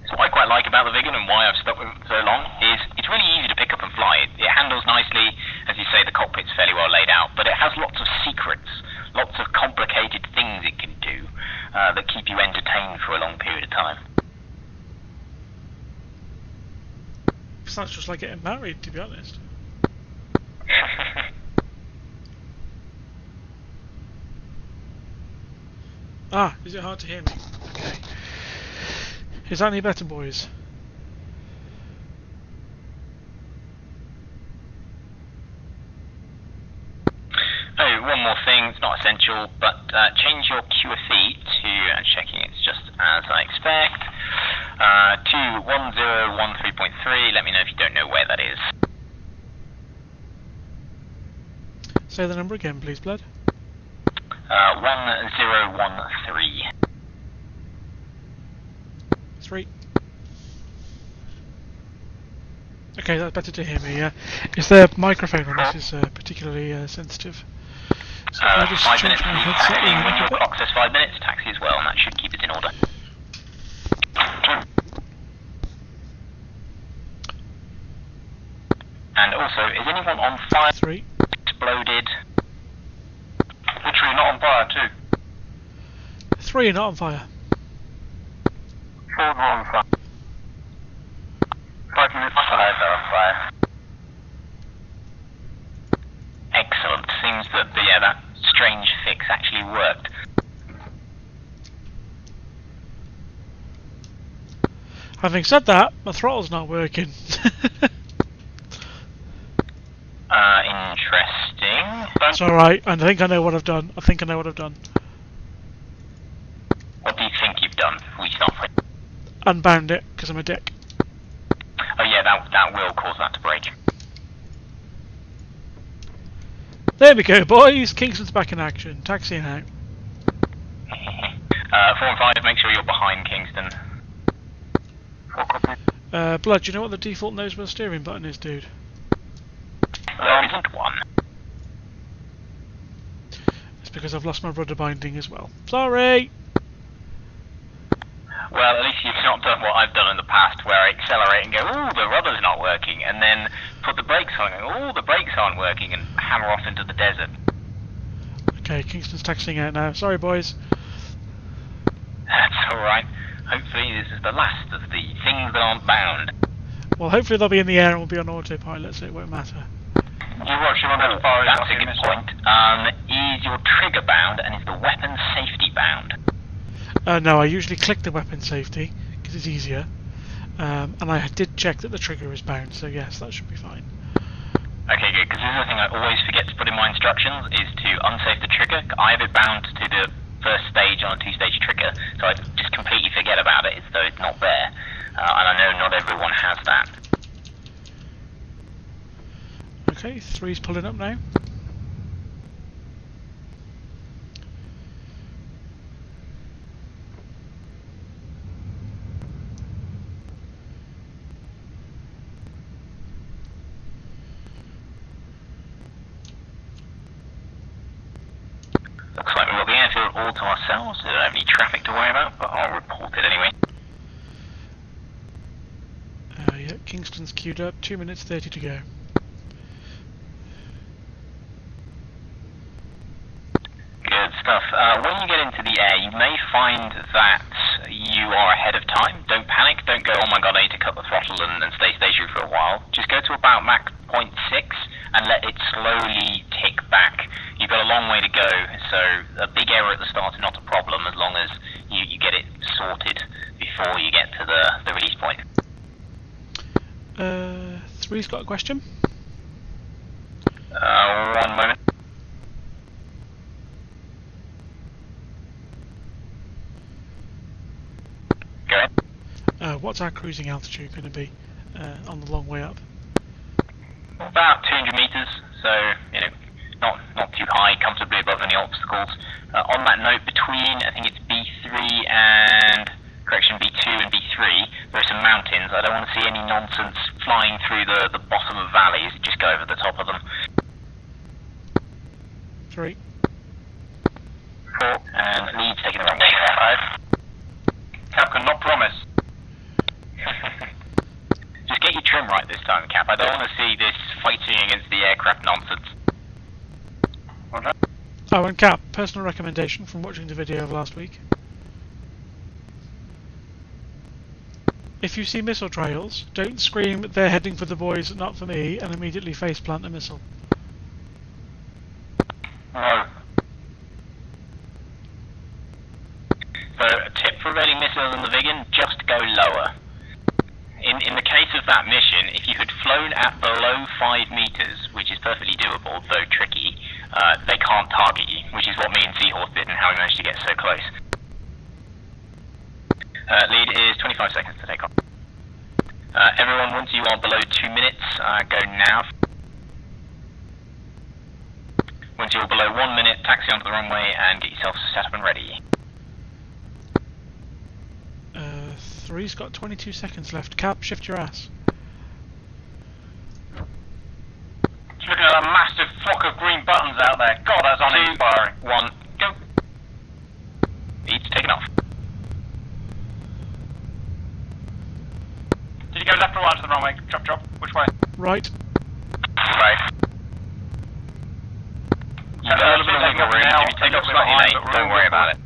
So what I quite like about the Viggen and why I've stuck with it so long is it's really easy to pick up and fly. It handles nicely, as you say, the cockpit's fairly well laid out, but it has lots of secrets, lots of complicated things it can do that keep you entertained for a long period of time. Sounds just like getting married, to be honest. Ah, is it hard to hear me? Okay. Is that any better, boys? Oh, one more thing, it's not essential, but change your QFE to, and checking it's just as I expect, to 1013.3. Let me know if you don't know where that is. Say the number again, please, Blood. 1013. 3. Okay, that's better to hear me. Is the microphone on this is particularly sensitive? So if I just 5 change minutes, my please. headset Taxi. around When a your bit. clock says 5 minutes, taxi as well, and that should keep it in order. And also, is anyone on fire? 3. Exploded. Literally not on fire, too. 3 not on fire. 4 not on fire. 5 minutes. 5 are on fire. Excellent. Seems that that strange fix actually worked. Having said that, my throttle's not working. Interesting. It's alright, I think I know what I've done. What do you think you've done before we start with? Unbound it, because I'm a dick. Oh yeah, that will cause that to break. There we go, boys! Kingston's back in action. Taxiing out. 4 and 5, make sure you're behind Kingston. 4 copy. Blood, do you know what the default nose wheel steering button is, dude? There isn't one. It's because I've lost my rudder binding as well. Sorry! Well, at least you've not done what I've done in the past, where I accelerate and go, ooh, the rudder's not working, and then put the brakes on and go, ooh, the brakes aren't working, and hammer off into the desert. Okay, Kingston's taxiing out now. Sorry, boys. That's alright. Hopefully this is the last of the things that aren't bound. Well, hopefully they'll be in the air and we'll be on autopilot, so it won't matter. You watch him on as far as That's a good point. Is your trigger bound, and is the weapon safety bound? No, I usually click the weapon safety, because it's easier. And I did check that the trigger is bound, so yes, that should be fine. Okay, good, because this is the thing I always forget to put in my instructions, is to unsafe the trigger. I have it bound to the first stage on a 2-stage trigger, so I just completely forget about it as though it's not there. And I know not everyone has that. Okay, 3's pulling up now. all to ourselves. We don't have any traffic to worry about, but I'll report it anyway. Yeah, Kingston's queued up. 2 minutes 30 to go. Good stuff. When you get into the air, you may find that you are ahead of time. Don't panic. Don't go, oh my god, I need to cut the throttle and stay stationary for a while. Just go to about Mach 0.6 and let it slowly tick back. You've got a long way to go, so a big error at the start is not a problem as long as you get it sorted before you get to the release point. 3's got a question. 1 moment. Go ahead. What's our cruising altitude going to be on the long way up? About 200 meters, so not too high, comfortably above any obstacles. On that note, between I think it's B3 and B2 and B3, there are some mountains. I don't want to see any nonsense flying through the bottom of valleys. Just go over the top of them. 3. 4 and lead taking the runway. 5. Captain, not promise. Just get your trim right this time, Cap. I don't want to see this fighting against the aircraft nonsense. Oh, and Cap, personal recommendation from watching the video of last week. If you see missile trails, don't scream, they're heading for the boys, not for me, and immediately faceplant a missile. No. So, a tip for evading missiles in the Viggen, just go lower. In the case of that mission, if you had flown at below 5 meters, which is perfectly doable, though tricky, they can't target you, which is what me and Seahorse did and how we managed to get so close. Lead is 25 seconds to take off. Everyone, once you are below 2 minutes, go nav. Once you're below 1 minute, taxi onto the runway and get yourself set up and ready. 3's got 22 seconds left. Cap, shift your ass. Just looking at that massive flock of green buttons out there. God, that's uninspiring. 1, go. Lead's taken off. Did you go left or right to the runway? Chop. Which way? Right. Right. You've got a little bit of wiggle room. If you take off slightly late, don't worry about it.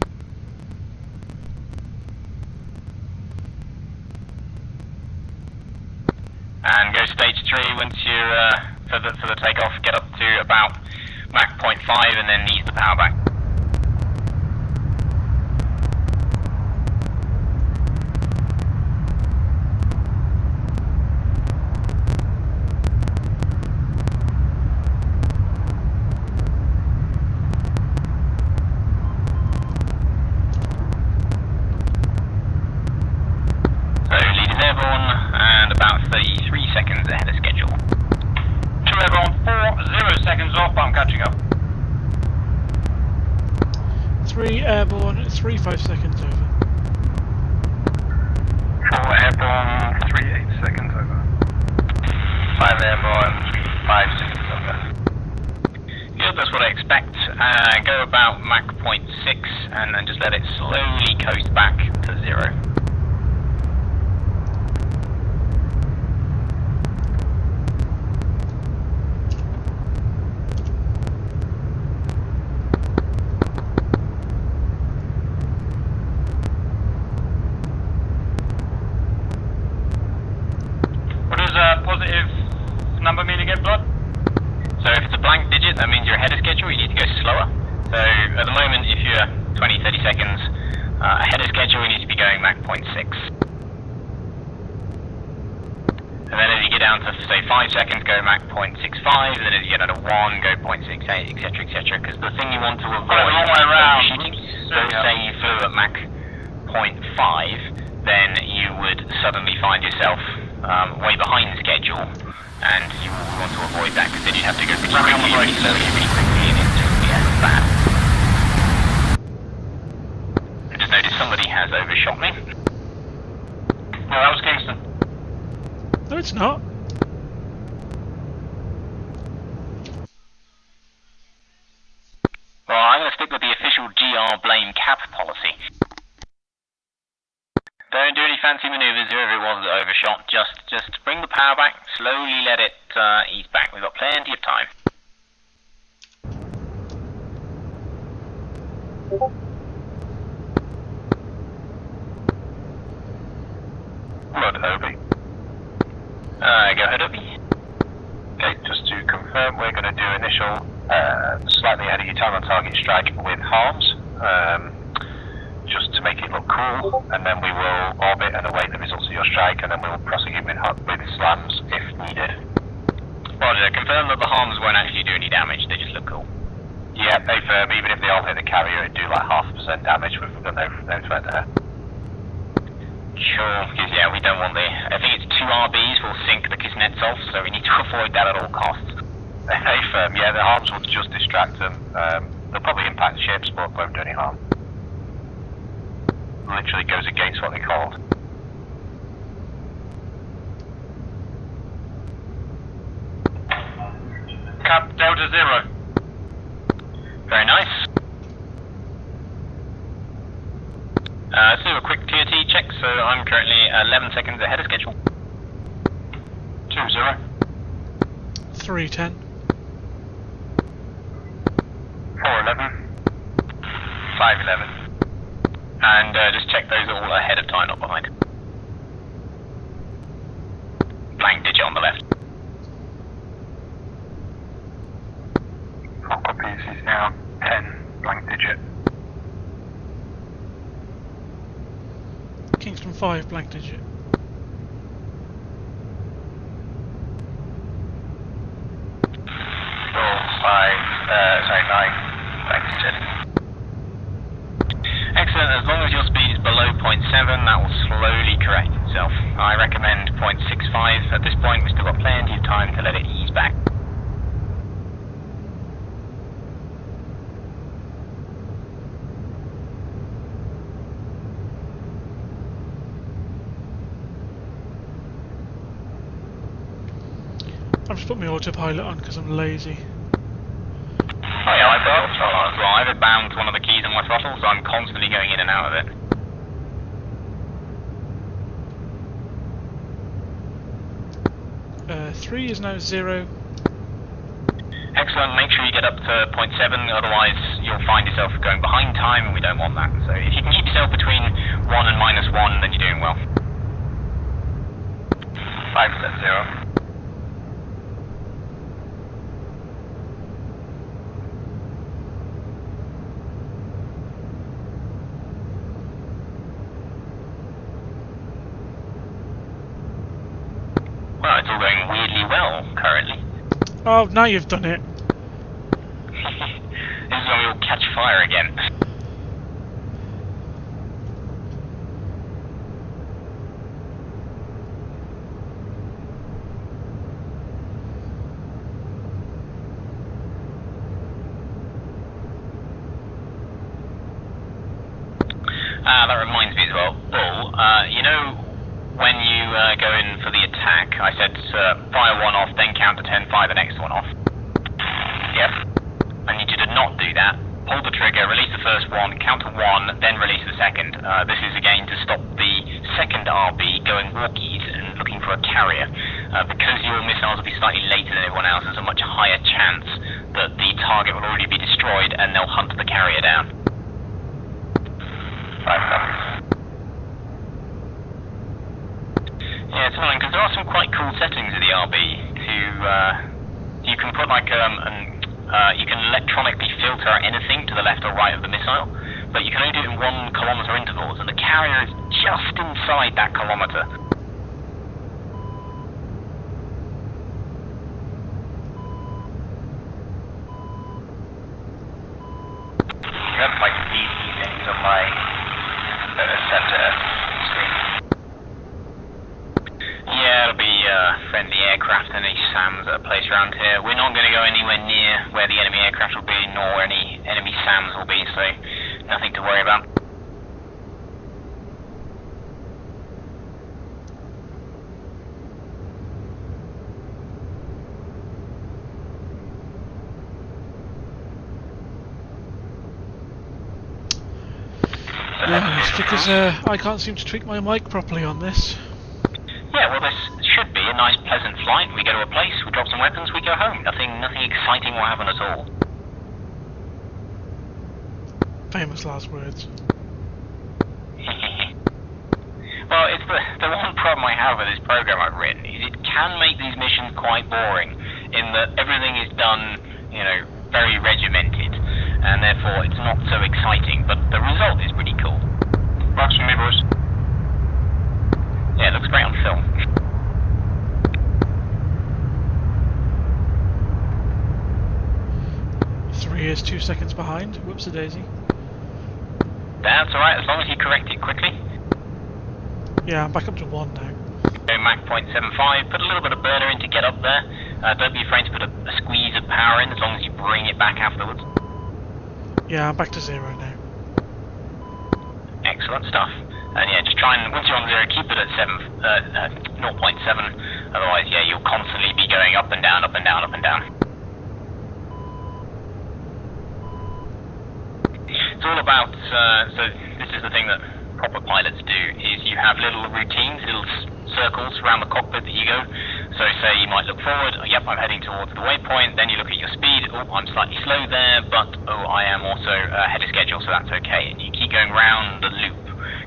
And go stage 3 once you're for the takeoff. Get up to about Mach 0.5 and then ease the power back. So lead is airborne and about 33 seconds ahead of schedule. 2 airborne, 4, 0 seconds off, but I'm catching up. 3 airborne, 3 5 seconds over. 4 airborne, 3 8 seconds over. 5 airborne, 5 seconds over. Good, that's what I expect. Go about Mach 0.6 and then just let it slowly coast back to 0. What does positive number mean again, Blood? So if it's a blank digit, that means you're ahead of schedule, you need to go slower. So at the moment, if you're 20-30 seconds ahead of schedule, you need to be going Mach 0.6. And then as you get down to, say, 5 seconds, go Mach 0.65, and then as you get down to 1, go 0.68, etc., etc. Because the thing you want to avoid the wrong way around. overshooting. So say you flew at Mach 0.5, then you would suddenly find yourself way behind schedule, and you will want to avoid that because then you'd have to go really slowly, really quickly, and it's bad. I just noticed somebody has overshot me. No, that was Kingston. No, it's not. Well, I'm going to stick with the official official GR blame cap policy. Don't do any fancy manoeuvres, whoever it was that overshot. Just bring the power back, slowly let it ease back. We've got plenty of time. Blood, Obi. Go ahead, Obi. Okay, just to confirm, we're going to do initial slightly ahead of your time on target strike with harms, just to make it look cool, and then we will orbit and await the results of your strike, and then we will prosecute with slams if needed. Roger, confirm that the harms won't actually do any damage, they just look cool. Yeah, they firm, even if they all hit the carrier, it'd do like 0.5% damage. We've got no threat there. Sure, because yeah, we don't want I think it's 2 RBs will sink the Kuznetzov, so we need to avoid that at all costs. They firm, yeah, the harms will just distract them. They'll probably impact ships, but won't do any harm. Literally goes against what they called. Cap Delta 0. Very nice. Let's do a quick TOT check, so I'm currently 11 seconds ahead of schedule. 2-0. 310. 411. 511. And just check those are all ahead of time, not behind. Blank digit on the left. Full copies is now 10 blank digit. Kingston 5, blank digit. Sorry, 9 blank digit. Excellent, as long as your speed is below 0.7, that will slowly correct itself. I recommend 0.65. At this point, we've still got plenty of time to let it ease back. I've just put my autopilot on because I'm lazy. Oh yeah, I've got throttle on as well. I have it bound to one of the keys on my throttle, so I'm constantly going in and out of it. 3 is now 0. Excellent, make sure you get up to 0.7, otherwise you'll find yourself going behind time and we don't want that. So if you can keep yourself between 1 and -1, then you're doing well. 5% 0. Well, it's all going weirdly well, currently. Oh, now you've done it. This is when we all catch fire again. That reminds me as well, Bull, you know when you go in for the attack, I said fire one off, then count to 10, fire the next one off. Yep. I need you to not do that. Pull the trigger, release the first one, count to 1, then release the second. This is again to stop the second RB going walkies and looking for a carrier. Because your missiles will be slightly later than everyone else, there's a much higher chance that the target will already be destroyed and they'll hunt the carrier down. 5 copies. Yeah, it's annoying because there are some quite cool settings of the RB to you can put like you can electronically filter out anything to the left or right of the missile, but you can only do it in 1 kilometer intervals, and the carrier is just inside that kilometer. You have like these things on my center screen. Yeah, it'll be friendly aircraft and any SAMs that are placed around here. We're not going to go anywhere near where the enemy aircraft will be, nor any enemy SAMs will be, so nothing to worry about. Yeah, it's because I can't seem to tweak my mic properly on this. Yeah, well, this should be a nice, pleasant flight. We go to a place, we drop some weapons, we go home. Nothing exciting will happen at all. Famous last words. Well, it's the one problem I have with this program I've written is it can make these missions quite boring in that everything is done, you know, very regimented, and therefore it's not so exciting, but the result is pretty cool. Marks from me, boys. Yeah, it looks great on film. Three is 2 seconds behind. Whoops-a-daisy. That's alright, as long as you correct it quickly. Yeah, I'm back up to 1 now. Go Mach 0.75, put a little bit of burner in to get up there. Don't be afraid to put a squeeze of power in as long as you bring it back afterwards. Yeah, I'm back to 0 now. Excellent stuff. And yeah, just try and, once you're on 0, keep it at 0.7. Otherwise, yeah, you'll constantly be going up and down, up and down, up and down. It's all about, so this is the thing that proper pilots do, is you have little routines, little circles around the cockpit that you go. So say you might look forward, yep, I'm heading towards the waypoint, then you look at your speed, oh, I'm slightly slow there, but oh, I am also ahead of schedule, so that's okay. And you keep going round the loop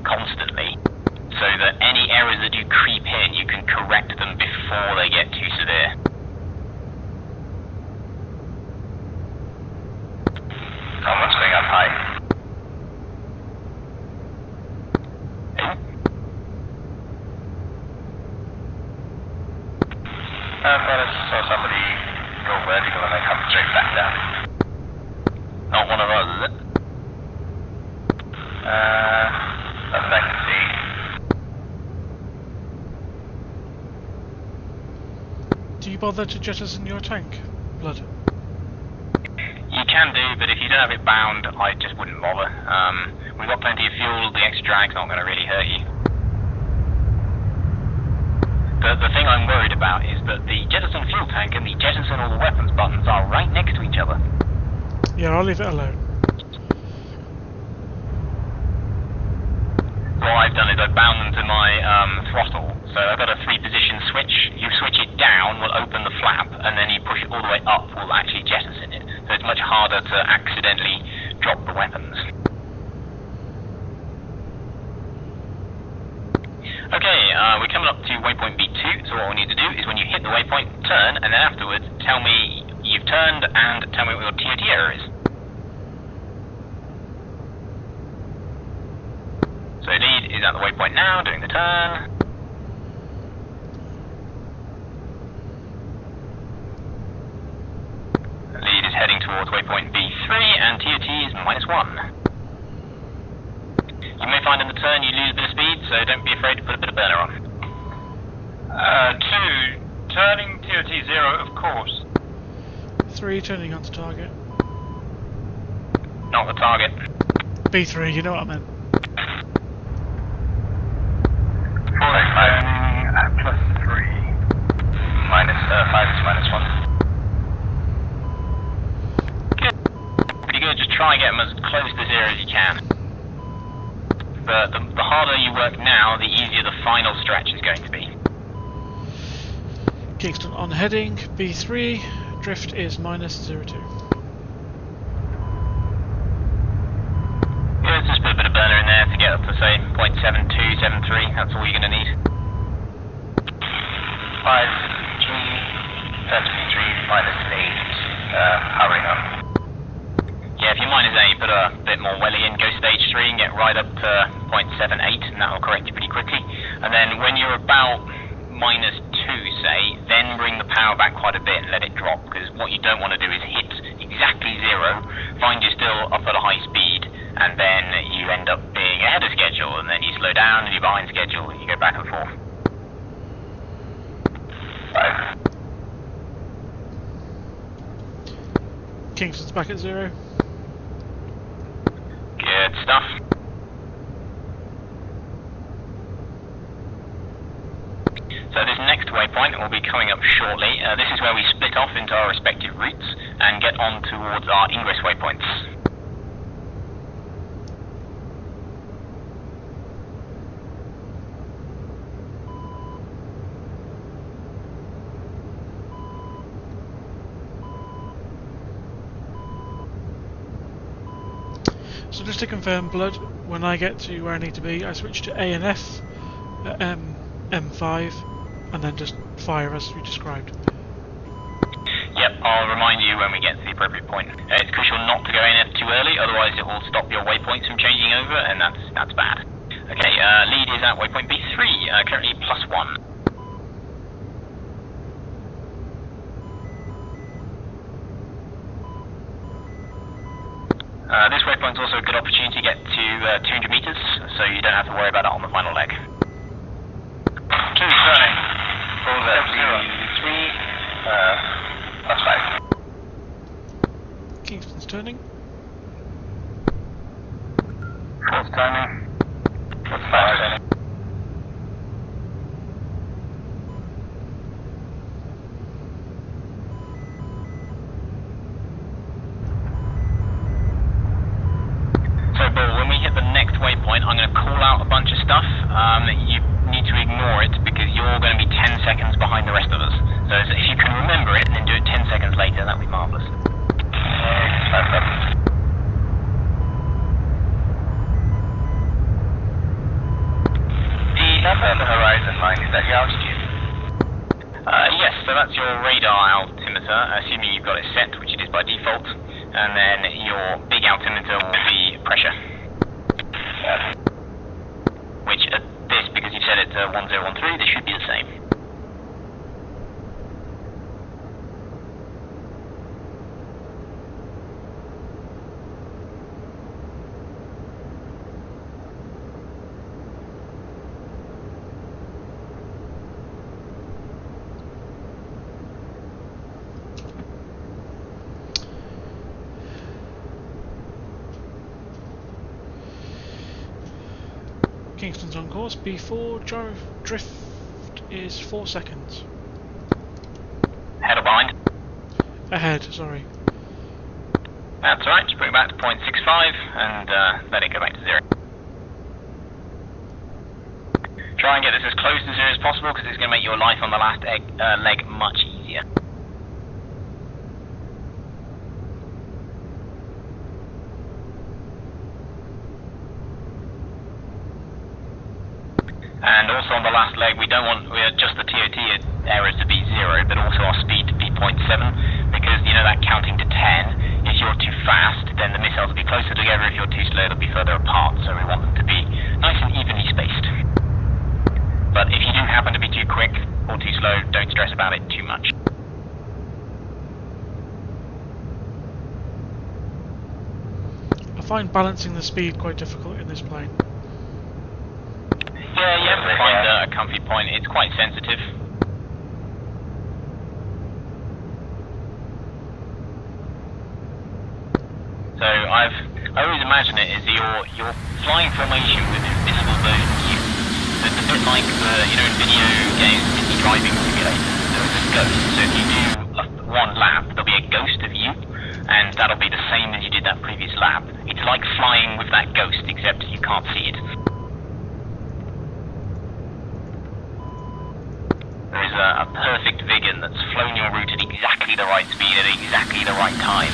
constantly, so that any errors that you creep in, you can correct them before they get too severe. Someone's going up high. I saw somebody go vertical and then come straight back down. Not one of us, is it? That's I can see. Do you bother to jettison your tank, Blood? You can do, but if you don't have it bound, I just wouldn't bother. We've got plenty of fuel, the extra drag's not going to really hurt you. The thing I'm worried about is that the jettison fuel tank and the jettison all the weapons buttons are right next to each other. Yeah, I'll leave it alone. What I've done is I've bound them to my throttle, so I've got a 3-position switch. You switch it down, will open the flap, and then you push it all the way up, will actually jettison it. So it's much harder to accidentally drop the weapons. Okay, we're coming up to waypoint B2, so what we need to do is when you hit the waypoint, turn, and then afterwards tell me you've turned and tell me what your TOT error is. So lead is at the waypoint now, doing the turn. Lead is heading towards waypoint B3, and TOT is -1. You may find in the turn you lose a bit of speed, so don't be afraid to put a bit of burner on. 2, turning TOT 0, of course. 3, turning onto target. Not the target. B3, you know what I meant. 4 turning at +3. -5 is -1. Good. Pretty good, just try and get them as close to 0 as you can. But the harder you work now, the easier the final stretch is going to be. Kingston on heading, B3, drift is -02. Yeah, just put a bit of burner in there to get up to say 0.72, 73, that's all you're going to need. 5-3, turn to B3, -8, hurrying up. Yeah, if you're -8, put a bit more welly in, go stage 3 and get right up to 0.78, and that'll correct you pretty quickly. And then when you're about -2, say, then bring the power back quite a bit and let it drop, because what you don't want to do is hit exactly 0, find you're still up at a high speed, and then you end up being ahead of schedule, and then you slow down and you're behind schedule, and you go back and forth. 5. Kingston's back at 0. Good stuff. So this next waypoint will be coming up shortly. This is where we split off into our respective routes and get on towards our ingress waypoints. So just to confirm, Blood, when I get to where I need to be, I switch to A and F, M5, and then just fire as you described. Yep, I'll remind you when we get to the appropriate point. It's crucial not to go in too early, otherwise it will stop your waypoints from changing over, and that's bad. Okay, lead is at waypoint B3, currently +1. This waypoint's also a good opportunity to get to 200 meters, so you don't have to worry about it on the final leg. 2 turning. Full left, 0, 3, +5. Kingston's turning. 4's turning. +5 turning. When we hit the next waypoint, I'm going to call out a bunch of stuff. You need to ignore it because you're going to be 10 seconds behind the rest of us. So if you can remember it and then do it 10 seconds later, that would be marvellous. The number on the horizon line, is that your altitude? Yes, so that's your radar altimeter, assuming you've got it set, which it is by default. And then your big altimeter will be pressure. Which at this, because you've set it to 1013, they should be the same. Kingston's on course. B4 drift is 4 seconds. Ahead or behind? Ahead, sorry. That's alright, just bring it back to 0.65 and let it go back to 0. Try and get this as close to 0 as possible because it's going to make your life on the last leg much easier. And also on the last leg, we don't want just the TOT errors to be 0, but also our speed to be 0.7, because you know that counting to 10, if you're too fast, then the missiles will be closer together. If you're too slow, they'll be further apart. So we want them to be nice and evenly spaced. But if you do happen to be too quick or too slow, don't stress about it too much. I find balancing the speed quite difficult in this plane. Yeah, you have to find a comfy point. It's quite sensitive. So I always imagine it as your flying formation with invisible version of you. It's a bit like in video games, the driving simulators. There's a ghost. So if you do one lap, there'll be a ghost of you, and that'll be the same as you did that previous lap. It's like flying with that ghost, except you can't see it. There is a perfect Viggen that's flown your route at exactly the right speed at exactly the right time.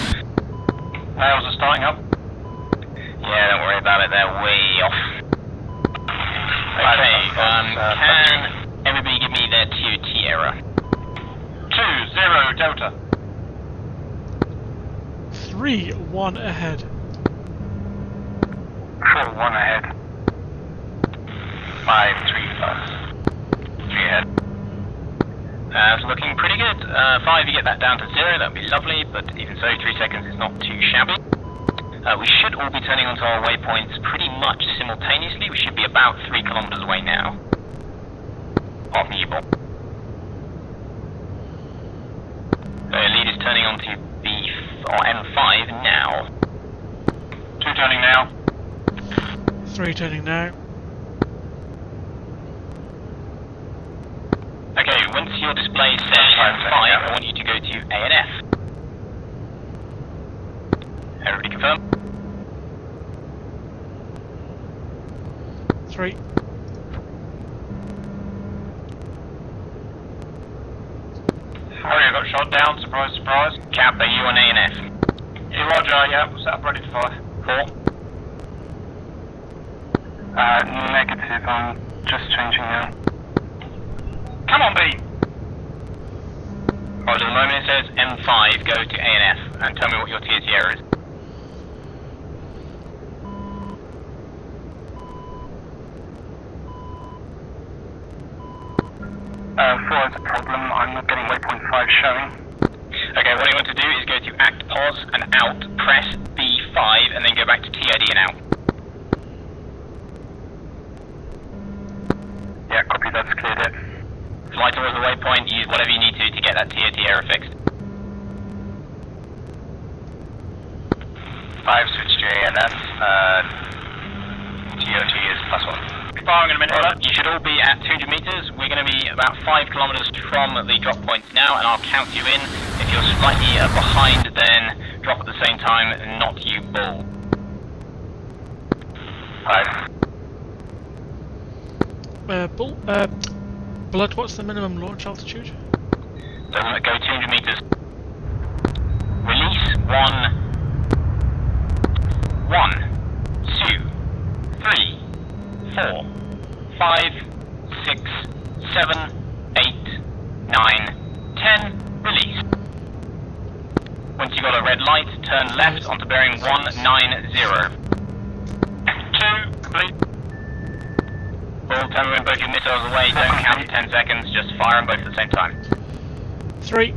Nails are starting up. Yeah, don't worry about it, they're way off. Okay, can everybody give me their TOT error? 2-0 Delta. 3-1 ahead. 4-1 ahead. 5-3+. 3 ahead. It's looking pretty good. 5, you get that down to 0, that would be lovely, but even so, 3 seconds is not too shabby. We should all be turning onto our waypoints pretty much simultaneously. We should be about 3 kilometers away now. Off U-bolt. Lead is turning onto M5 now. 2 turning now. 3 turning now. Okay, once your display says M5, I want you to go to A and F. Everybody confirm? 3. Harry, I got shot down, surprise, surprise. Cap, are you on A and F? Yeah, roger, yeah, set up ready to fire. 4. Negative, I'm just changing now. Come on, B! Roger, the moment it says M5, go to A&F and tell me what your TOT error is. Four is a problem, I'm not getting waypoint 5 showing. Okay, what you want to do is go to act, pause, and out, press B5, and then go back to TID and out. Yeah, copy, that's cleared it. Fly towards the waypoint, use whatever you need to get that TOT error fixed. 5 switch to ANF, TOT is +1. Firing in a minute. You should all be at 200 meters. We're going to be about 5 kilometers from the drop points now, and I'll count you in. If you're slightly behind, then drop at the same time, not you bull. 5. Blood, what's the minimum launch altitude? So go 200 meters. Release 1, 2, 3, 4, 5, 6, 7, 8, 9, 10, release. Once you've got a red light, turn left onto bearing 190. 2, complete. All tell me when both your missiles away, don't count for 10 seconds, just fire them both at the same time. 3.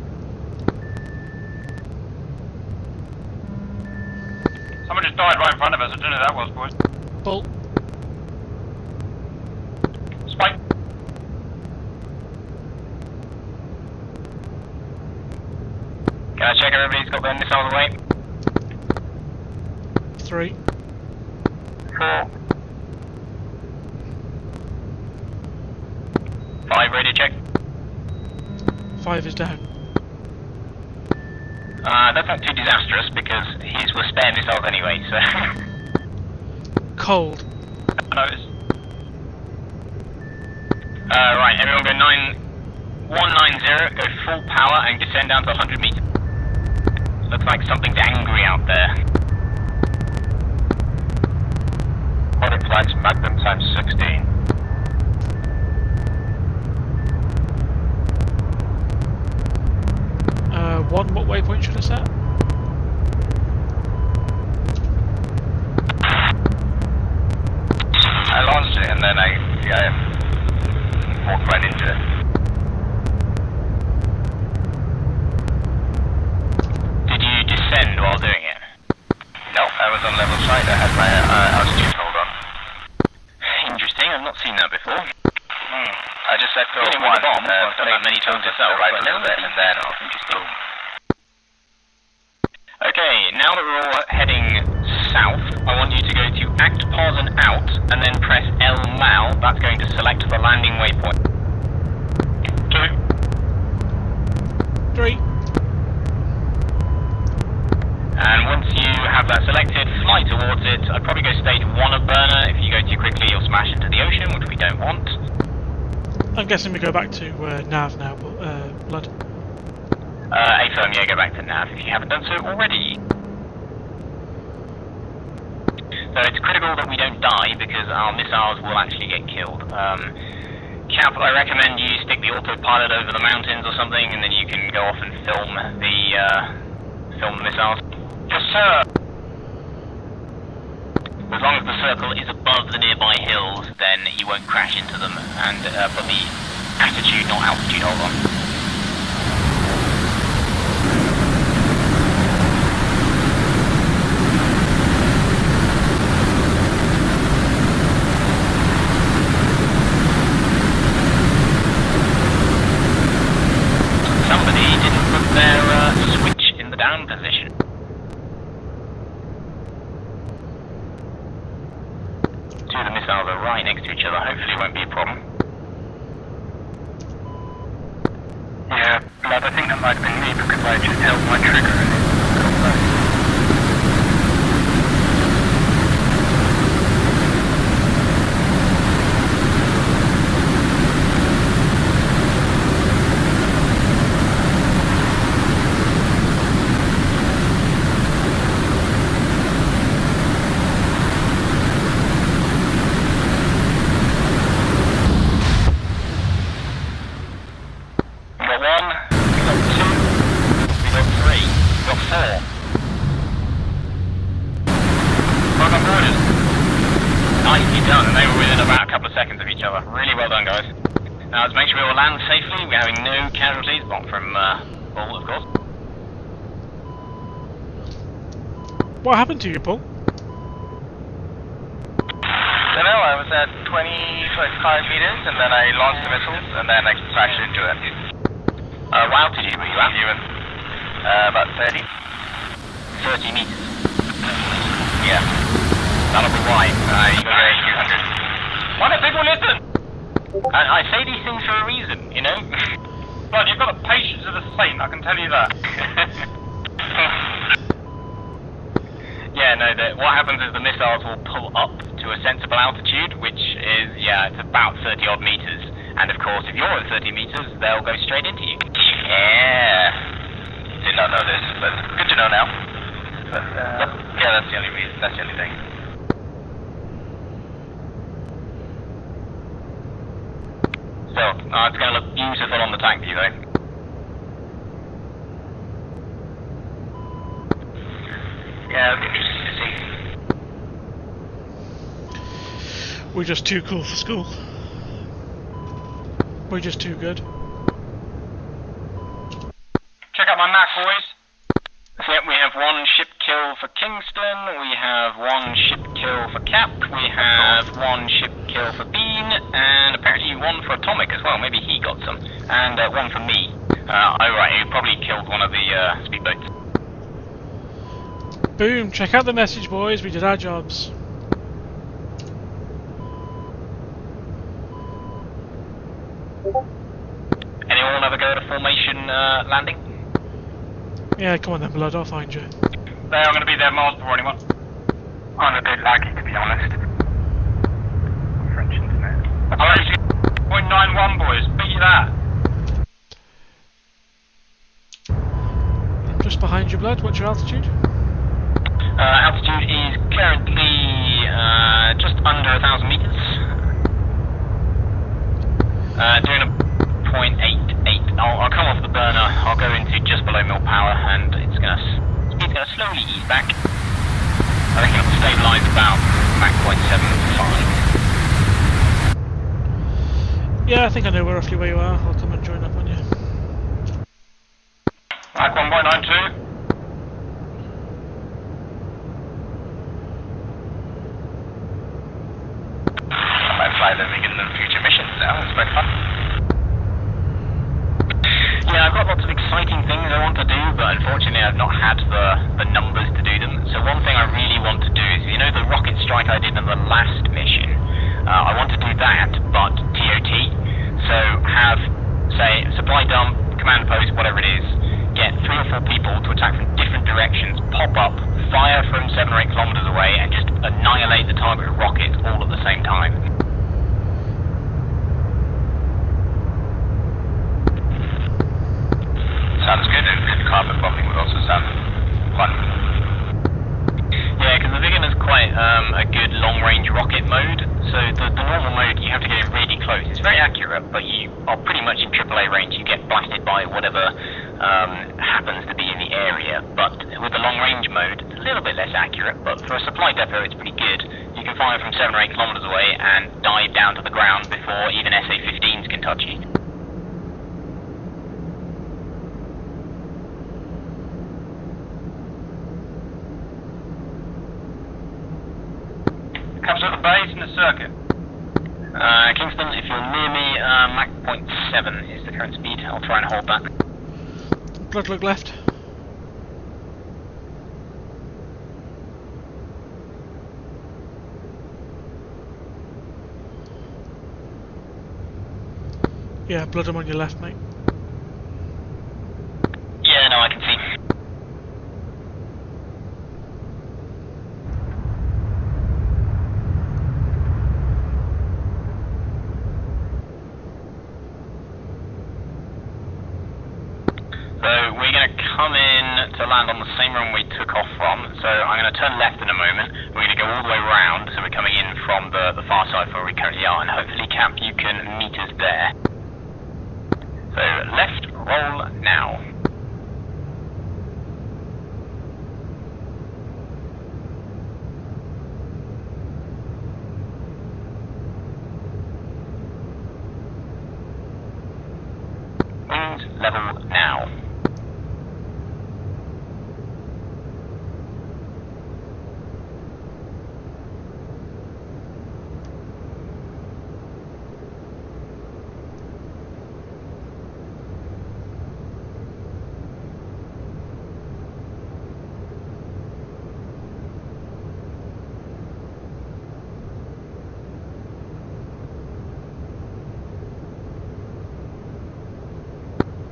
Someone just died right in front of us. I don't know who that was, boys. Bull. Spike. Can I check everybody's got their missiles away? 3. 4. 5, radio check. 5 is down. That's not too disastrous because his were spare missiles anyway, so... Cold. Notice. Right, everyone go 190, go full power and descend down to 100 meters. Looks like something's angry out there. Body flights Magnum times 16. 1, what waypoint should I set? I launched it and then I walked right into it. Did you descend while doing it? No, I was on level side, I had my altitude hold on. Interesting, I've not seen that before. I just let go of Dealing one, with a bomb, I've done that many times myself, right but a little never bit, seen and then boom. Okay, now that we're all heading south, I want you to go to act, pause and out, and then press L mal. That's going to select the landing waypoint. 2. 3. And once you have that selected, fly towards it. I'd probably go stage 1 of burner. If you go too quickly, you'll smash into the ocean, which we don't want. I'm guessing we go back to nav now, Blood. A firm, yeah, go back to nav if you haven't done so already. So it's critical that we don't die because our missiles will actually get killed. Cap, I recommend you stick the autopilot over the mountains or something, and then you can go off and film the missiles. Yes, sir. As long as the circle is above the nearby hills, then you won't crash into them, and put the attitude, not altitude, hold on. Somebody didn't put their switch in the down position. Two of the missiles are right next to each other, hopefully it won't be a problem. Yeah, Blood, I think that might have been me because I just held my trigger and it got back. Nicely done, and they were within about a couple of seconds of each other. Really well done, guys. Now let's make sure we all land safely. We're having no casualties, apart from Paul, of course. What happened to you, Paul? Don't know, I was at 25 meters, and then I launched the missiles, and then I crashed into it. What altitude were you at? About 30. 30 meters. Yeah. That'll be why. You got a 200. Why don't people listen? I say these things for a reason, you know? Blood, you've got the patience of a saint, I can tell you that. Yeah, no, what happens is the missiles will pull up to a sensible altitude, which is, it's about 30 odd meters. And of course, if you're at 30 meters, they'll go straight into you. Yeah. Did not know this, but good to know now. But, yeah, that's the only reason, that's the only thing. Still, it's going to look beautiful on the tank view, though. Yeah, it'll be interesting to see. We're just too cool for school. We're just too good. Check out my Mac, boys. Yep, we have one ship kill for Kingston, we have one ship kill for Cap, we have one ship kill for Bean, and apparently one for Atomic as well, maybe he got some, and one for me. Right, he probably killed one of the speedboats. Boom, check out the message, boys, we did our jobs. Anyone ever go to formation landing? Yeah, come on then, Blood, I'll find you. They are going to be there miles before anyone. I'm a bit laggy, to be honest. French internet. Alright, 0.91, boys. Beat that. Just behind you, Blood, what's your altitude? Altitude is currently just under 1,000 meters. Doing a 0.88. I'll come off the burner. I'll go into just below mil power, and it's gonna slowly ease back. I reckon it'll stabilise about Mach 0.75. Yeah, I think I know roughly where you are. I'll come and join up on you. Mach 1.92. I might fly the Viggen in future missions now. It's quite fun. Yeah, I've got lots of exciting things I want to do, but unfortunately I've not had the numbers to do them. So one thing I really want to do is, you know the rocket strike I did in the last mission? I want to do that, but TOT. So have, say, supply dump, command post, whatever it is, get 3 or 4 people to attack from different directions, pop up, fire from 7 or 8 kilometers away, and just annihilate the target rocket all at the same time. Sounds good, and carpet bombing would also sound fun. Yeah, because the Viggen is quite a good long-range rocket mode, so the normal mode you have to get really close. It's very accurate, but you are pretty much in AAA range. You get blasted by whatever happens to be in the area, but with the long-range mode, it's a little bit less accurate, but for a supply depot it's pretty good. You can fire from 7 or 8 kilometers away and dive down to the ground before even SA-15s can touch you. Comes at the base in the circuit. Kingston, if you're near me, Mach 0.7 is the current speed. I'll try and hold that. Blood, look left. Yeah, Blood, I'm on your left, mate. Yeah, no, I can see. So we're going to come in to land on the same run we took off from. So I'm going to turn left in a moment. We're going to go all the way around, so we're coming in from the far side where we currently are, and hopefully, Cap, you can meet us there. So left, roll now. level now.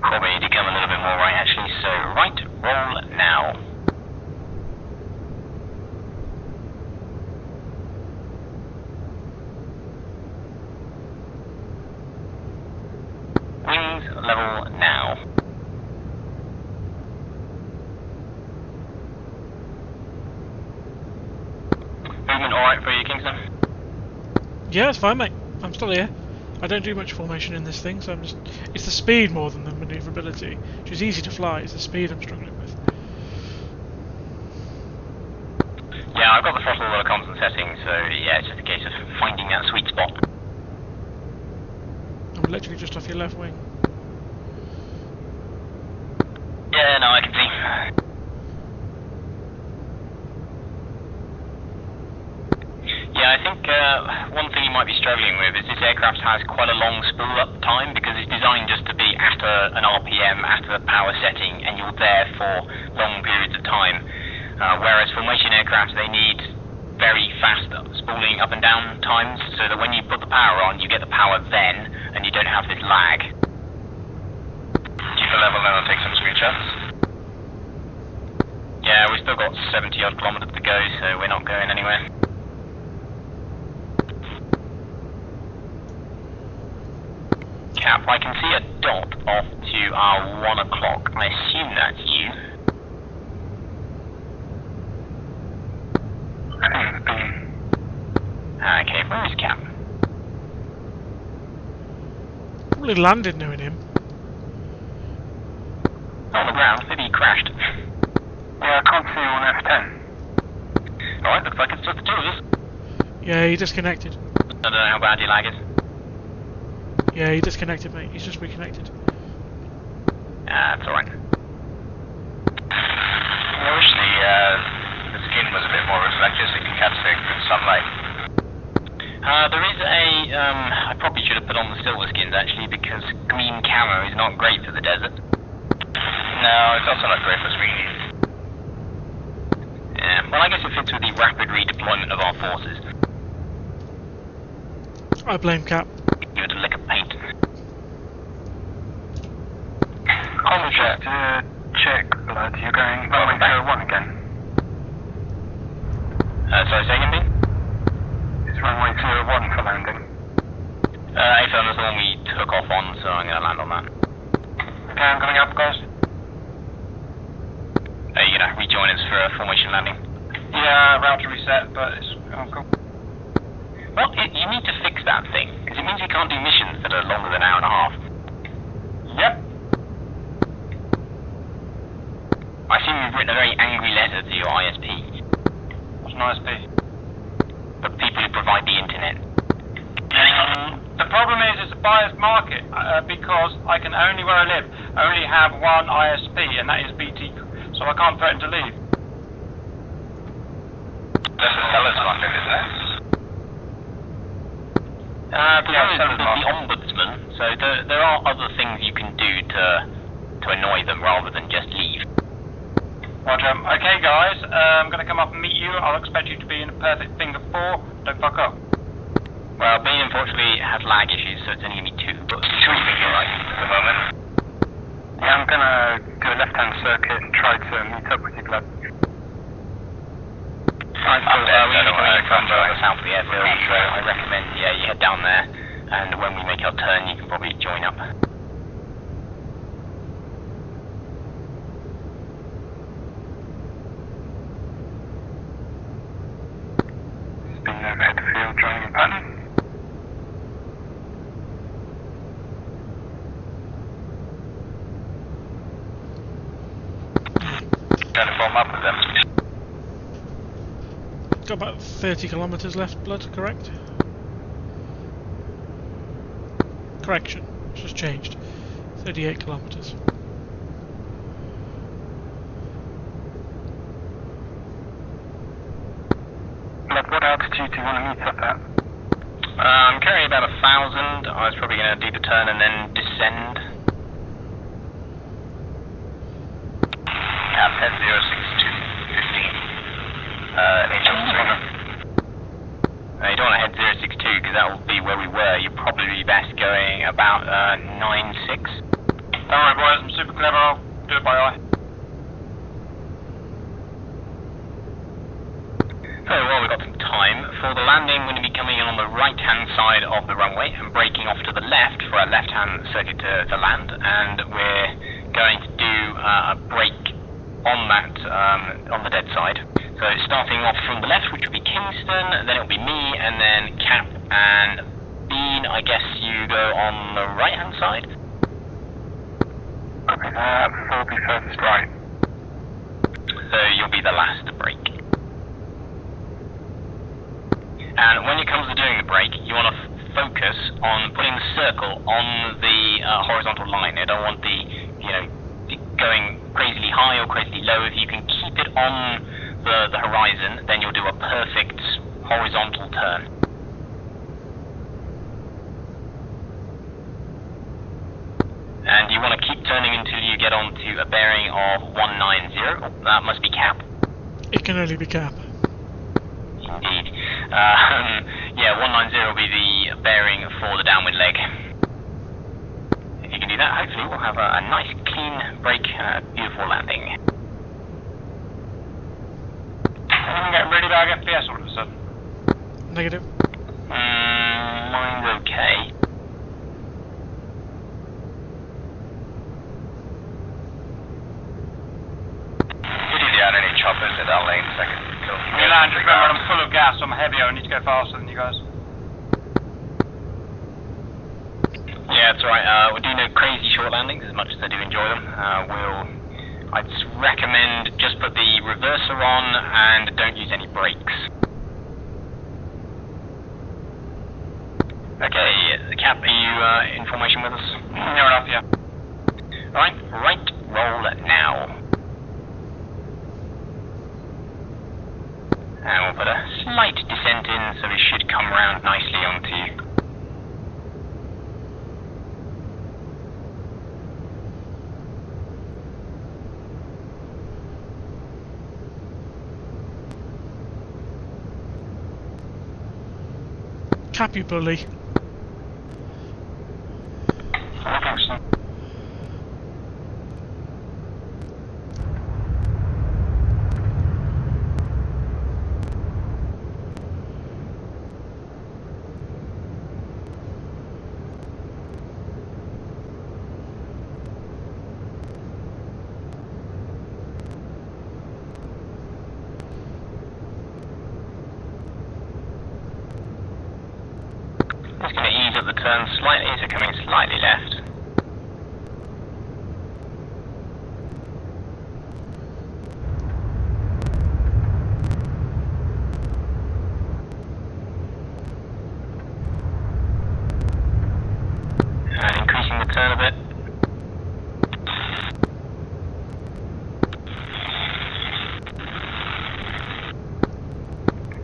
Probably need to come a little bit more right actually, so right, roll now. Wings level now. Movement alright for you, Kingston? Yeah, it's fine, mate. I'm still here. I don't do much formation in this thing, so I'm just... It's the speed more than the manoeuvrability, which is easy to fly. It's the speed I'm struggling with. Yeah, I've got the throttle at a constant setting, so yeah, it's just a case of finding that sweet spot. I'm literally just off your left wing. Yeah, no, I can see. Yeah, I think one thing you might be struggling with is this aircraft has quite a long spool up time because it's designed just to be at an RPM, at a power setting, and you're there for long periods of time. Whereas formation aircraft, they need very fast spooling up and down times so that when you put the power on, you get the power then, and you don't have this lag. Keep a level now and take some screenshots. Yeah, we've still got 70 odd kilometers to go, so we're not going anywhere. Cap, I can see a dot off to our 1 o'clock. I assume that's you. Okay, where is Cap? Probably landed knowing him. On the ground, maybe he crashed. Yeah, I can't see you on F10. Alright, looks like it's just the two of us. Yeah, he disconnected. I don't know how bad your lag is. Yeah, he disconnected, mate. He's just reconnected. That's alright. I wish the skin was a bit more reflective so you can catch the sunlight. There is a, I probably should have put on the silver skins actually because green camo is not great for the desert. No, it's also not great for screenies. Yeah, well I guess it fits with the rapid redeployment of our forces. I blame Cap. Give it a lick of paint. Just to check, blood, you're going runway 01 again? Sorry, say again, Dean? It's runway 01 for landing. A-firm is the one we took off on, so I'm going to land on that. Okay, I'm coming up, guys. Are you going to rejoin us for a formation landing? Yeah, router reset, but it's... Oh, cool. Well, you need to fix that thing, because it means you can't do missions that are longer than an hour and a half. Yep. I assume you've written a very angry letter to your ISP. What's an ISP? The people who provide the internet. The problem is it's a biased market, because I can only, where I live, only have one ISP, and that is BT, so I can't threaten to leave. That's a seller's market, isn't it? The ombudsman, so there are other things you can do to annoy them rather than just leave. Roger. Okay, guys, I'm going to come up and meet you. I'll expect you to be in a perfect finger 4. Don't fuck up. Well, B unfortunately has lag issues, so it's only going to be 2, but 3 you're right at the moment. Yeah, I'm going to do a left-hand circuit and try to meet up with you, Glad. Right, so we need to from the south of the airfield, so I recommend, yeah, you head down there, and when we make our turn, you can probably join up. Spin overhead the field, joining in pattern. Going to form up with them. Got about 30 kilometers left, blood, correct? Correction, it's just changed. 38 kilometers. What altitude do you want to meet up at? I'm currently about 1,000. I was probably going to do the turn and then descend. Yeah, head 06215. You don't want to head 062 because that will be where we were. You're probably best going about 96. Don't worry, boys. I'm super clever. I'll do it by eye. So, well, we've got some time. For the landing, we're going to be coming in on the right-hand side of the runway and braking off to the left for a left-hand circuit to land. And we're going to do a brake on that, on the dead side. So starting off from the left, which will be Kingston, then it'll be me, and then Cap and Bean. I guess you go on the right-hand side. Copy that. I'll be furthest right. So you'll be the last to brake. And when it comes to doing the brake, you want to focus on putting the circle on the horizontal line. I don't want the, going crazily high or crazily low. If you can keep it on the horizon, then you'll do a perfect horizontal turn. And you want to keep turning until you get onto a bearing of 190. Oh, that must be Cap. It can only be Cap. Indeed. Yeah, 190 will be the bearing for the downwind leg. If you can do that, hopefully we'll have a nice, clean break, beautiful landing. I'm getting really bad FPS all of a sudden. Negative. Mine's okay. Yeah, any choppers at our lane second. Me land, just remember I'm full of gas, I'm heavier, I need to go faster than you guys. Yeah, that's right. We do no crazy short landings as much as I do enjoy them. I'd recommend just put the reverser on and don't use any brakes. Okay, Cap, are you in formation with us? Near enough, yeah. Alright, right roll now. And we'll put a slight descent in, so we should come round nicely onto you. Cap, you bully. I think so. Just going to ease up the turn slightly, so coming slightly left. And increasing the turn a bit.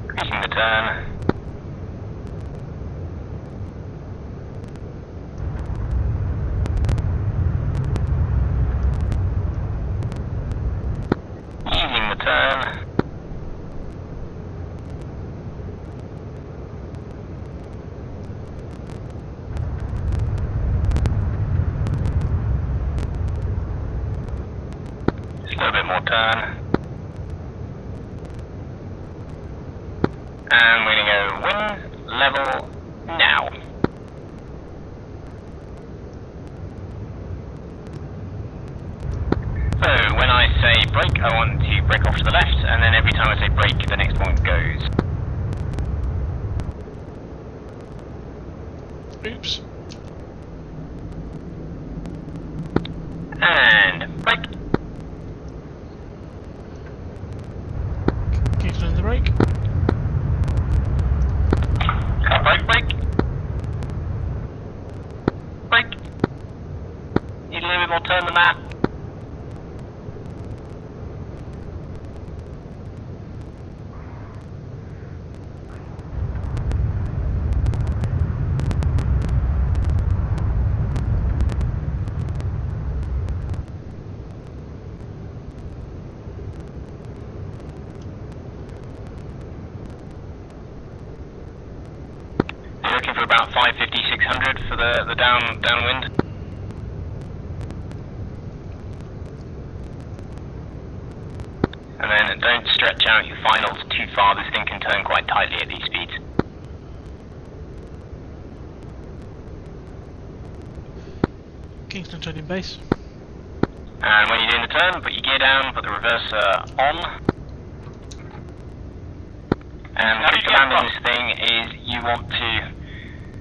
Increasing the turn. Easing the turn. Just a little bit more turn. And we're going to go wind level now. So when I say brake, I want to brake off to the left, and then every time I say brake, the next point goes. Oops. And brake. Keep turning the brake. Brake, brake. Brake. Need a or turn the map. You're looking for about 550, 600 for the downwind. And then don't stretch out your finals too far, this thing can turn quite tightly at these speeds. Kingston turning base. And when you're doing the turn, put your gear down, put the reverser on. And how you land on this thing is you want to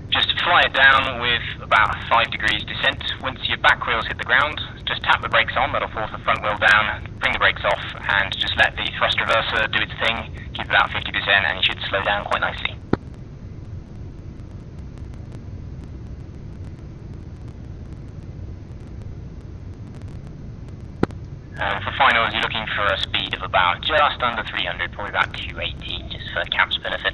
just fly it down with about 5 degrees descent. Once your back wheels hit the ground, just tap the brakes on, that'll force the front wheel down, bring the brakes off, and just let the thrust reverser do its thing, keep about 50%, and you should slow down quite nicely. For finals, you're looking for a speed of about just under 300, probably about 280, just for camp's benefit.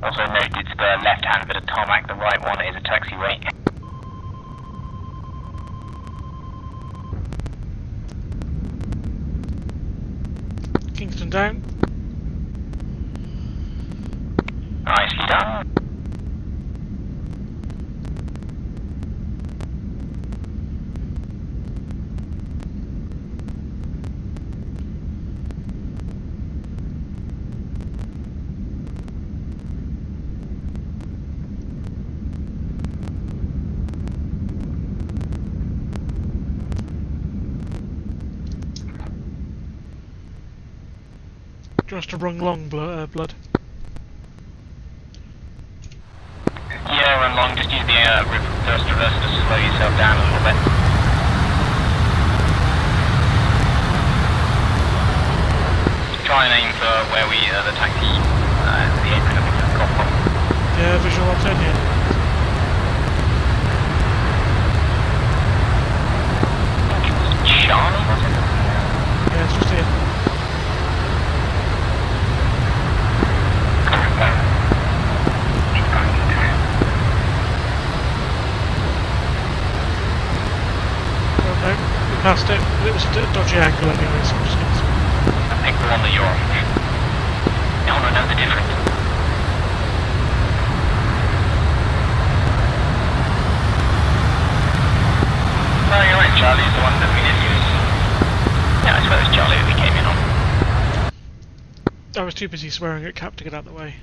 Also note it's the left-hand bit of tarmac, the right one is a taxiway. Kingston down. Nicely done. Just a run long, blood. Yeah, run long, just use the reverse to slow yourself down a little bit. Try and aim for where the taxi, the apron that we took off from. Yeah, visual, I'll turn you. Charlie, was it? Yeah, it's just here. Past it, but it was a dodgy angle anyway, so I'm just going to... I think the one that you're on. No one will know the difference. No, you're right, Charlie's the one that we didn't use. Yeah, I swear it was Charlie that we came in on. I was too busy swearing at Cap to get out of the way.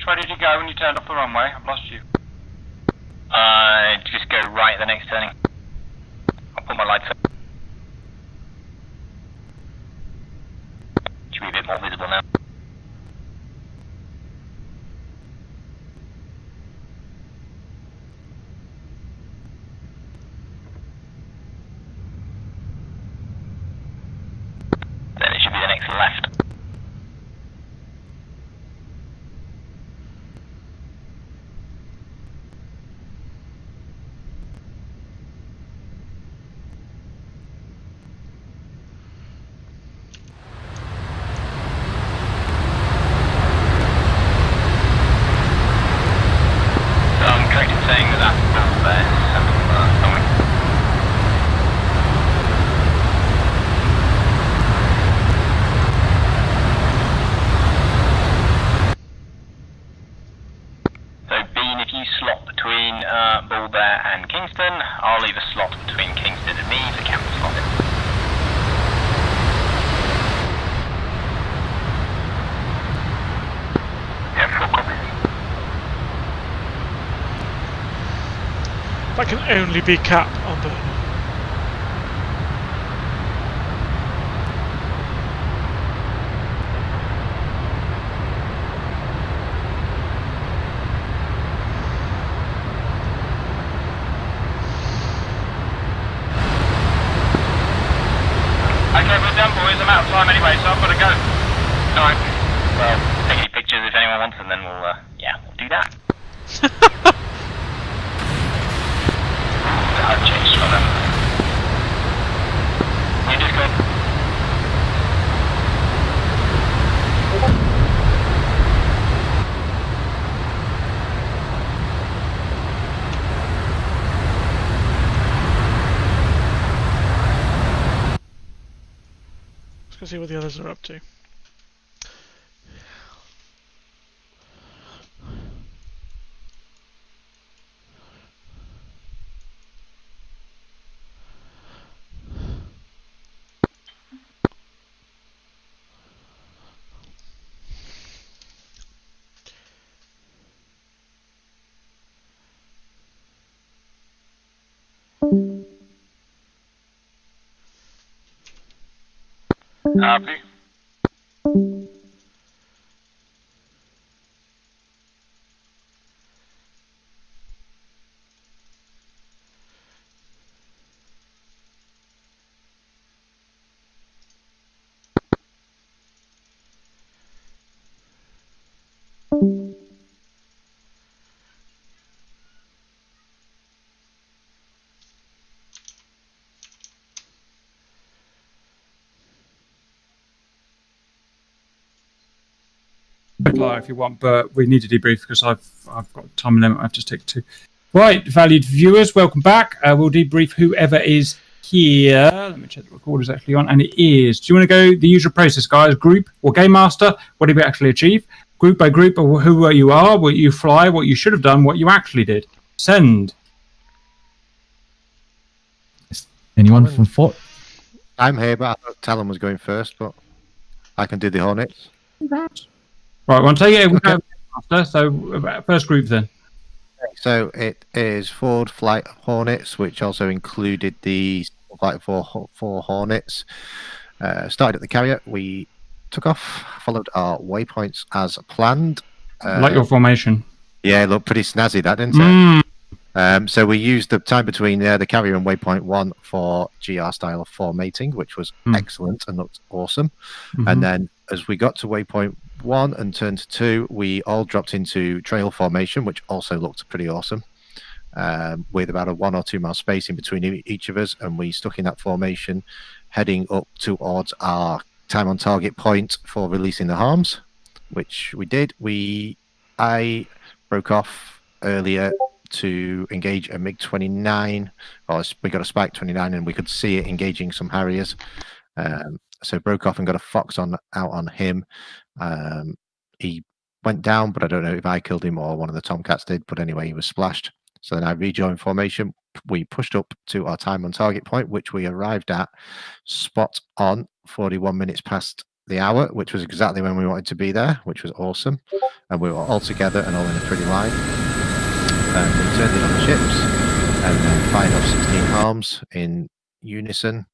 Where did you go when you turned off the runway? I've lost you. Just go right at the next turning. I'll put my lights up. Should be a bit more visible now. Then it should be the next left. That can only be cap on burn. Okay, we're done, boys. I'm out of time anyway, so I've got to go. Alright. Well, take any pictures if anyone wants, and then we'll do that. I've changed for them. You just go. Let's go see what the others are up to. Copy. Reply if you want, but we need to debrief because I've got a time limit I have to stick to. Right, valued viewers, welcome back. We'll debrief whoever is here. Let me check the recorder's actually on, and it is. Do you want to go the usual process, guys? Group or game master? What did we actually achieve? Group by group, or who you are, what you fly, what you should have done, what you actually did. Send. Anyone from Fort? I'm here, but I thought Talon was going first, but I can do the Hornets. Right, well, take it. We'll Okay. go after. So, first group then. So it is Forward Flight Hornets, which also included the Flight 4 Hornets. Started at the carrier. We took off, followed our waypoints as planned. Like your formation. Yeah, it looked pretty snazzy, that, didn't it? So we used the time between the carrier and waypoint 1 for GR style of formating, which was excellent and looked awesome. And then as we got to waypoint 1 and turned to 2, we all dropped into trail formation, which also looked pretty awesome, with about a 1 or 2 mile space in between each of us, and we stuck in that formation, heading up towards our time on target point for releasing the harms, which we did. I broke off earlier to engage a MiG-29, or we got a Spike 29, and we could see it engaging some Harriers. So broke off and got a Fox out on him. He went down, but I don't know if I killed him or one of the Tomcats did. But anyway, he was splashed. So then I rejoined formation. We pushed up to our time on target point, which we arrived at spot on 41 minutes past the hour, which was exactly when we wanted to be there, which was awesome. And we were all together and all in a pretty line. And we turned in on the ships and then fired off 16 harms in unison.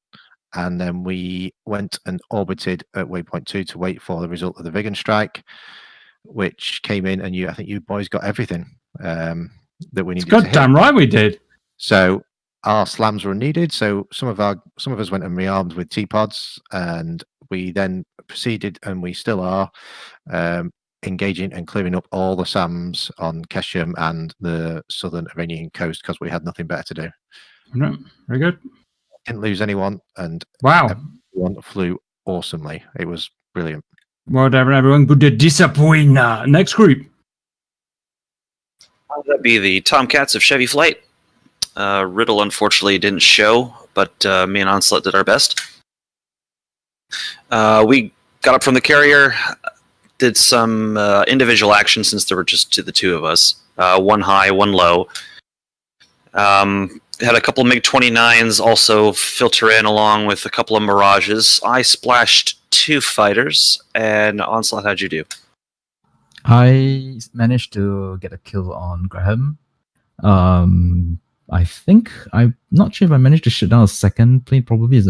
And then we went and orbited at waypoint 2 to wait for the result of the Viggen strike, which came in, and I think you boys got everything that we needed. God damn right we did. So our slams were needed. So some of us went and rearmed with T-pods, and we then proceeded, and we still are engaging and clearing up all the SAMs on Keshem and the southern Iranian coast because we had nothing better to do. No, very good. Didn't lose anyone, and wow, everyone flew awesomely. It was brilliant. Well done, everyone. Good to disappoint. Next group. That'd be the Tomcats of Chevy Flight. Riddle unfortunately didn't show, but me and Onslaught did our best. We got up from the carrier, did some individual action since there were just the two of us. One high, one low. Had a couple of MiG-29s also filter in along with a couple of Mirages. I splashed 2 fighters, and Onslaught, how'd you do? I managed to get a kill on Graham. I think I'm not sure if I managed to shoot down a second plane. Probably is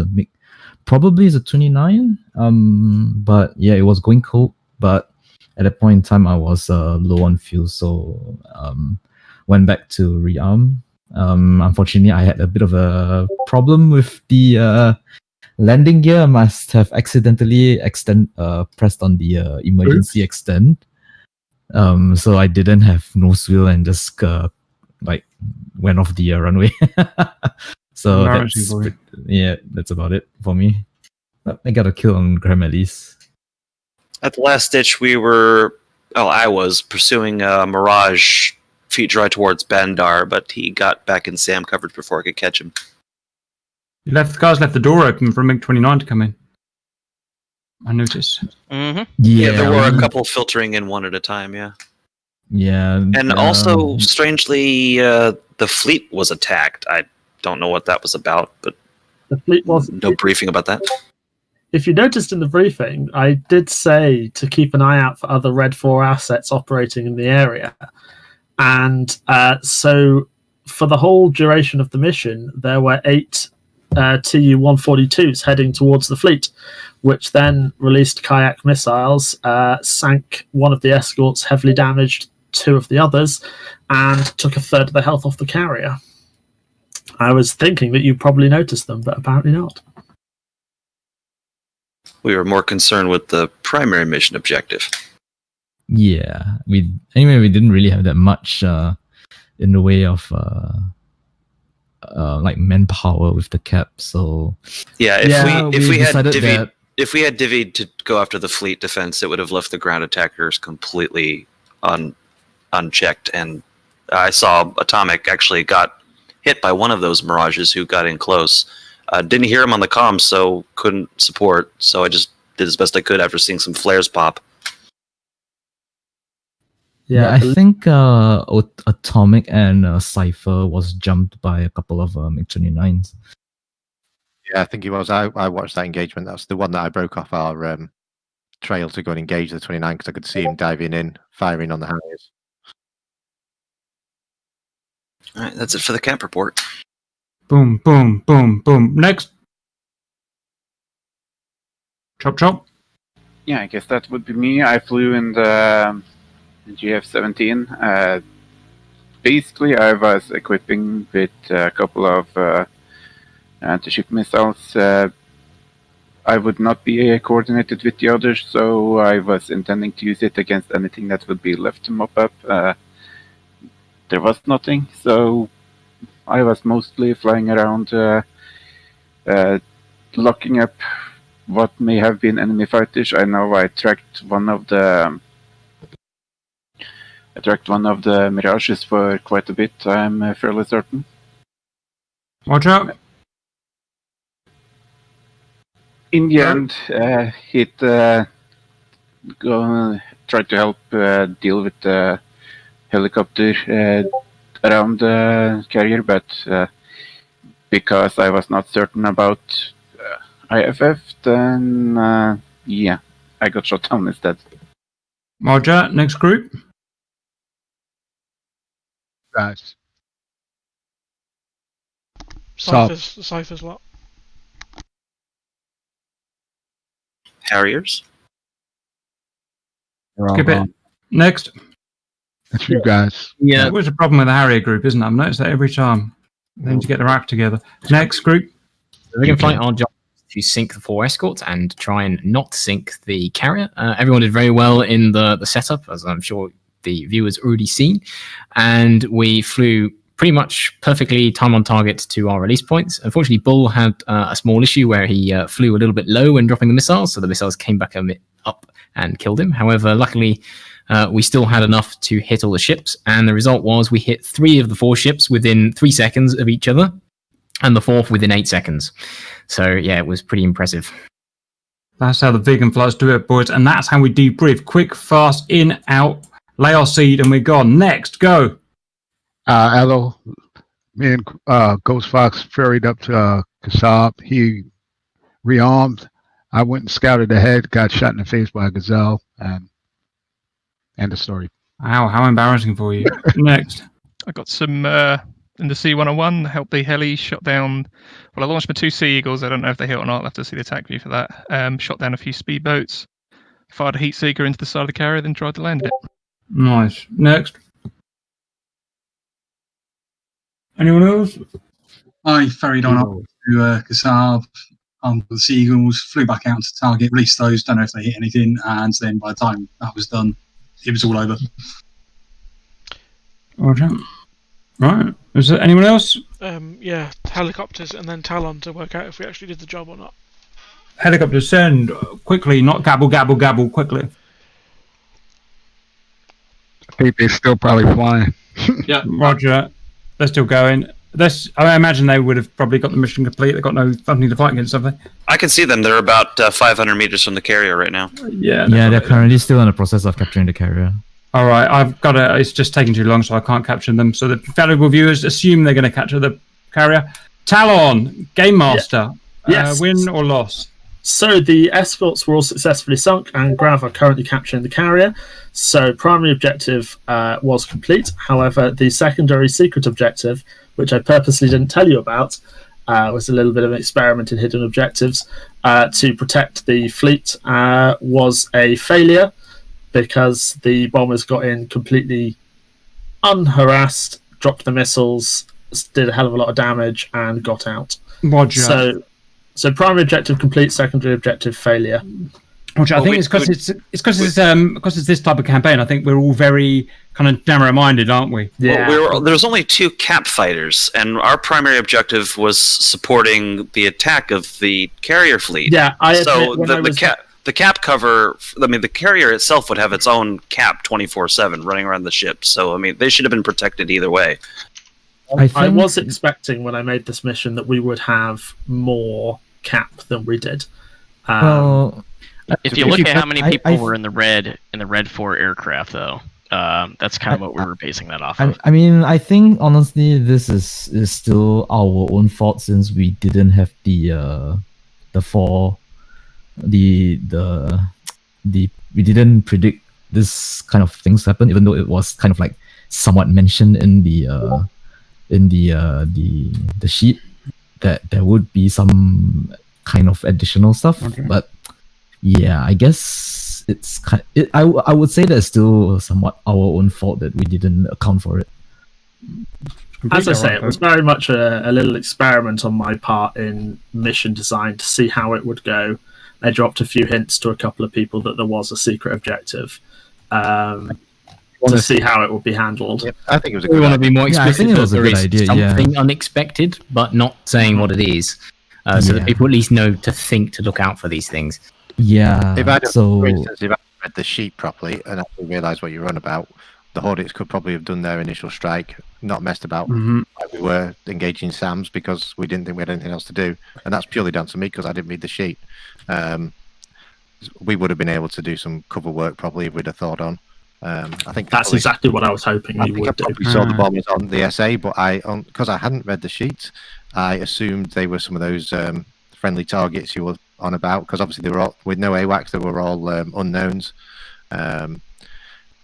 a 29. But yeah, it was going cold. But at that point in time, I was low on fuel, so went back to rearm. Unfortunately, I had a bit of a problem with the landing gear. I must have accidentally pressed on the emergency extend. So I didn't have nose wheel and just went off the runway. So that's about it for me. I got a kill on Graham at least. At the last ditch, I was pursuing Mirage feet dry towards Bandar, but he got back in SAM coverage before I could catch him. The guys left the door open for MiG-29 to come in. I noticed. Mm-hmm. Yeah, there were a couple filtering in one at a time, yeah. Yeah. And also, strangely, the fleet was attacked. I don't know what that was about, but the fleet was no briefing about that. If you noticed in the briefing, I did say to keep an eye out for other Red 4 assets operating in the area. And so for the whole duration of the mission, there were 8 Tu-142s heading towards the fleet, which then released kayak missiles, sank one of the escorts, heavily damaged 2 of the others, and took a third of the health off the carrier. I was thinking that you probably noticed them, but apparently not. We were more concerned with the primary mission objective. Yeah, we didn't really have that much in the way of manpower with the cap. So yeah, if we had divvied to go after the fleet defense, it would have left the ground attackers completely unchecked. And I saw Atomic actually got hit by one of those Mirages who got in close. Didn't hear him on the comms, so couldn't support. So I just did as best I could after seeing some flares pop. Yeah, I think Atomic and Cypher was jumped by a couple of MiG-29s. Yeah, I think he was. I watched that engagement. That's the one that I broke off our trail to go and engage the 29 because I could see him diving in, firing on the Harriers. All right, that's it for the camp report. Boom, boom, boom, boom. Next. Chop, chop. Yeah, I guess that would be me. I flew in the GF-17. Basically, I was equipping with a couple of anti-ship missiles. I would not be coordinated with the others, so I was intending to use it against anything that would be left to mop up. There was nothing, so I was mostly flying around, locking up what may have been enemy fighters. I know I tracked one of the Mirages for quite a bit. I'm fairly certain. Watch out! In the end, it tried to help deal with the helicopter around the carrier, but because I was not certain about IFF, then yeah, I got shot down instead. Roger, next group. Guys. Cypher's lot. Harriers. Skip it. Next. That's you guys. Yeah. There's a problem with the Harrier group, isn't it? I've noticed that every time. They need to get their act together. Next group. We can fight our job to sink the 4 escorts and try and not sink the carrier. Everyone did very well in the setup, as I'm sure the viewers already seen. And we flew pretty much perfectly time on target to our release points. Unfortunately, Bull had a small issue where he flew a little bit low when dropping the missiles, so the missiles came back a bit up and killed him. However, luckily, we still had enough to hit all the ships, and the result was we hit 3 of the 4 ships within 3 seconds of each other, and the 4th within 8 seconds. So, yeah, it was pretty impressive. That's how the Viggen flights do it, boys, and that's how we debrief. Quick, fast, in, out, lay our seed, and we're gone. Next, go! Hello. Me and Ghost Fox ferried up to Kasab. He rearmed. I went and scouted ahead, got shot in the face by a gazelle, and end of story. Wow, how embarrassing for you. Next. I got some in the C-101, helped the heli, shot down. Well, I launched my 2 Sea Eagles. I don't know if they hit or not. I'll have to see the attack view for that. Shot down a few speedboats, fired a heat seeker into the side of the carrier, then tried to land it. Nice. Next. Anyone else? I ferried on up to Kasab on the Seagulls, flew back out to target, released those, don't know if they hit anything, and then by the time that was done, it was all over. Roger. Right. Is there anyone else? Yeah, helicopters and then Talon to work out if we actually did the job or not. Helicopters send quickly, not gabble, gabble, gabble, quickly. I think they're still probably flying. Yeah, Roger. They're still going. I imagine they would have probably got the mission complete. They've got nothing to fight against, have they? I can see them. They're about 500 meters from the carrier right now. Yeah. Yeah, they're currently still in the process of capturing the carrier. All right, I've got to. It's just taking too long, so I can't capture them. So the valuable viewers assume they're going to capture the carrier. Talon, Game Master. Yes. Win or loss? So the escorts were all successfully sunk, and Grav are currently capturing the carrier. So primary objective was complete. However, the secondary secret objective, which I purposely didn't tell you about, was a little bit of an experiment in hidden objectives to protect the fleet, was a failure because the bombers got in completely unharassed, dropped the missiles, did a hell of a lot of damage, and got out. Roger. So primary objective complete, secondary objective failure. Which I think it's because it's this type of campaign. I think we're all very kind of narrow-minded, aren't we? Yeah. Well, there was only 2 cap fighters, and our primary objective was supporting the attack of the carrier fleet. Yeah, so the cap cover. I mean, the carrier itself would have its own cap 24/7 running around the ship. So I mean, they should have been protected either way. I was expecting when I made this mission that we would have more cap than we did. If you look at how many people were in the red 4 aircraft, though, that's kind of what we were basing that off of. I mean, I think honestly, this is still our own fault since we didn't have we didn't predict this kind of things happen, even though it was kind of like somewhat mentioned in the sheet that there would be some kind of additional stuff, but yeah, I guess it's I would say that it's still somewhat our own fault that we didn't account for it. As I say, it was very much a little experiment on my part in mission design to see how it would go. I dropped a few hints to a couple of people that there was a secret objective to see how it would be handled. Yep, I think it was a We good want to be more Yeah, I explicit think it that was a there good is idea, something unexpected, but not saying what it is, so that people at least know to think to look out for these things. Yeah. If I so for instance, if I read the sheet properly and actually realised what you're on about, the Hornets could probably have done their initial strike, not messed about like we were engaging SAMs because we didn't think we had anything else to do, and that's purely down to me because I didn't read the sheet. We would have been able to do some cover work probably if we'd have thought on. I think that's exactly what I was hoping I you think would I probably do. saw the bombers on the SA, but because I hadn't read the sheet, I assumed they were some of those friendly targets you were on about, because obviously they were all with no AWACS, they were all unknowns.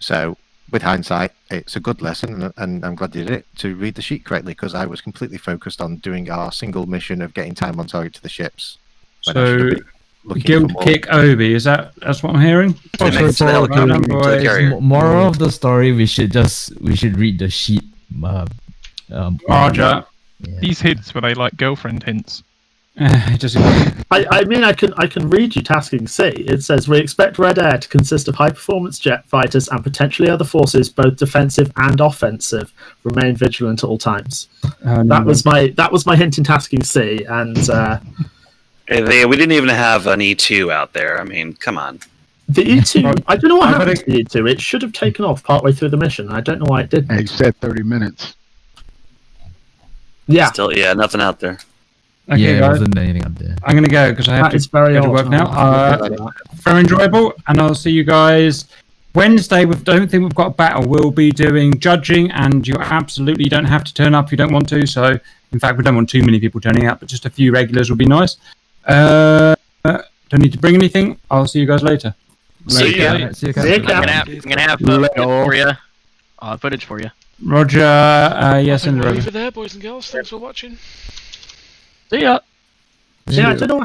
So with hindsight, it's a good lesson, and I'm glad you did it to read the sheet correctly, because I was completely focused on doing our single mission of getting time on target to the ships. So guild kick Obi, that's what I'm hearing? Moral of the story, we should read the sheet. Roger. These hints were they like girlfriend hints? I mean, I can read you tasking C. It says we expect Red Air to consist of high-performance jet fighters and potentially other forces, both defensive and offensive. Remain vigilant at all times. That was my hint in tasking C, and we didn't even have an E2 out there. I mean, come on. The E2, I don't know what happened to the E2. It should have taken off partway through the mission. I don't know why it didn't. He said 30 minutes. Yeah. Still, okay, yeah, guys. it wasn't anything up there. I'm going to go because I have It's very go to odd. work now. Very enjoyable, and I'll see you guys Wednesday. We don't think we've got a battle. We'll be doing judging, and you absolutely don't have to turn up if you don't want to. So, in fact, we don't want too many people turning up, but just a few regulars would be nice. Don't need to bring anything. I'll see you guys later. See you. I'm gonna have footage for you. Roger. Yes, I think and we'll Roger. leave it there, boys and girls. Thanks for watching. See ya. Yeah, I don't know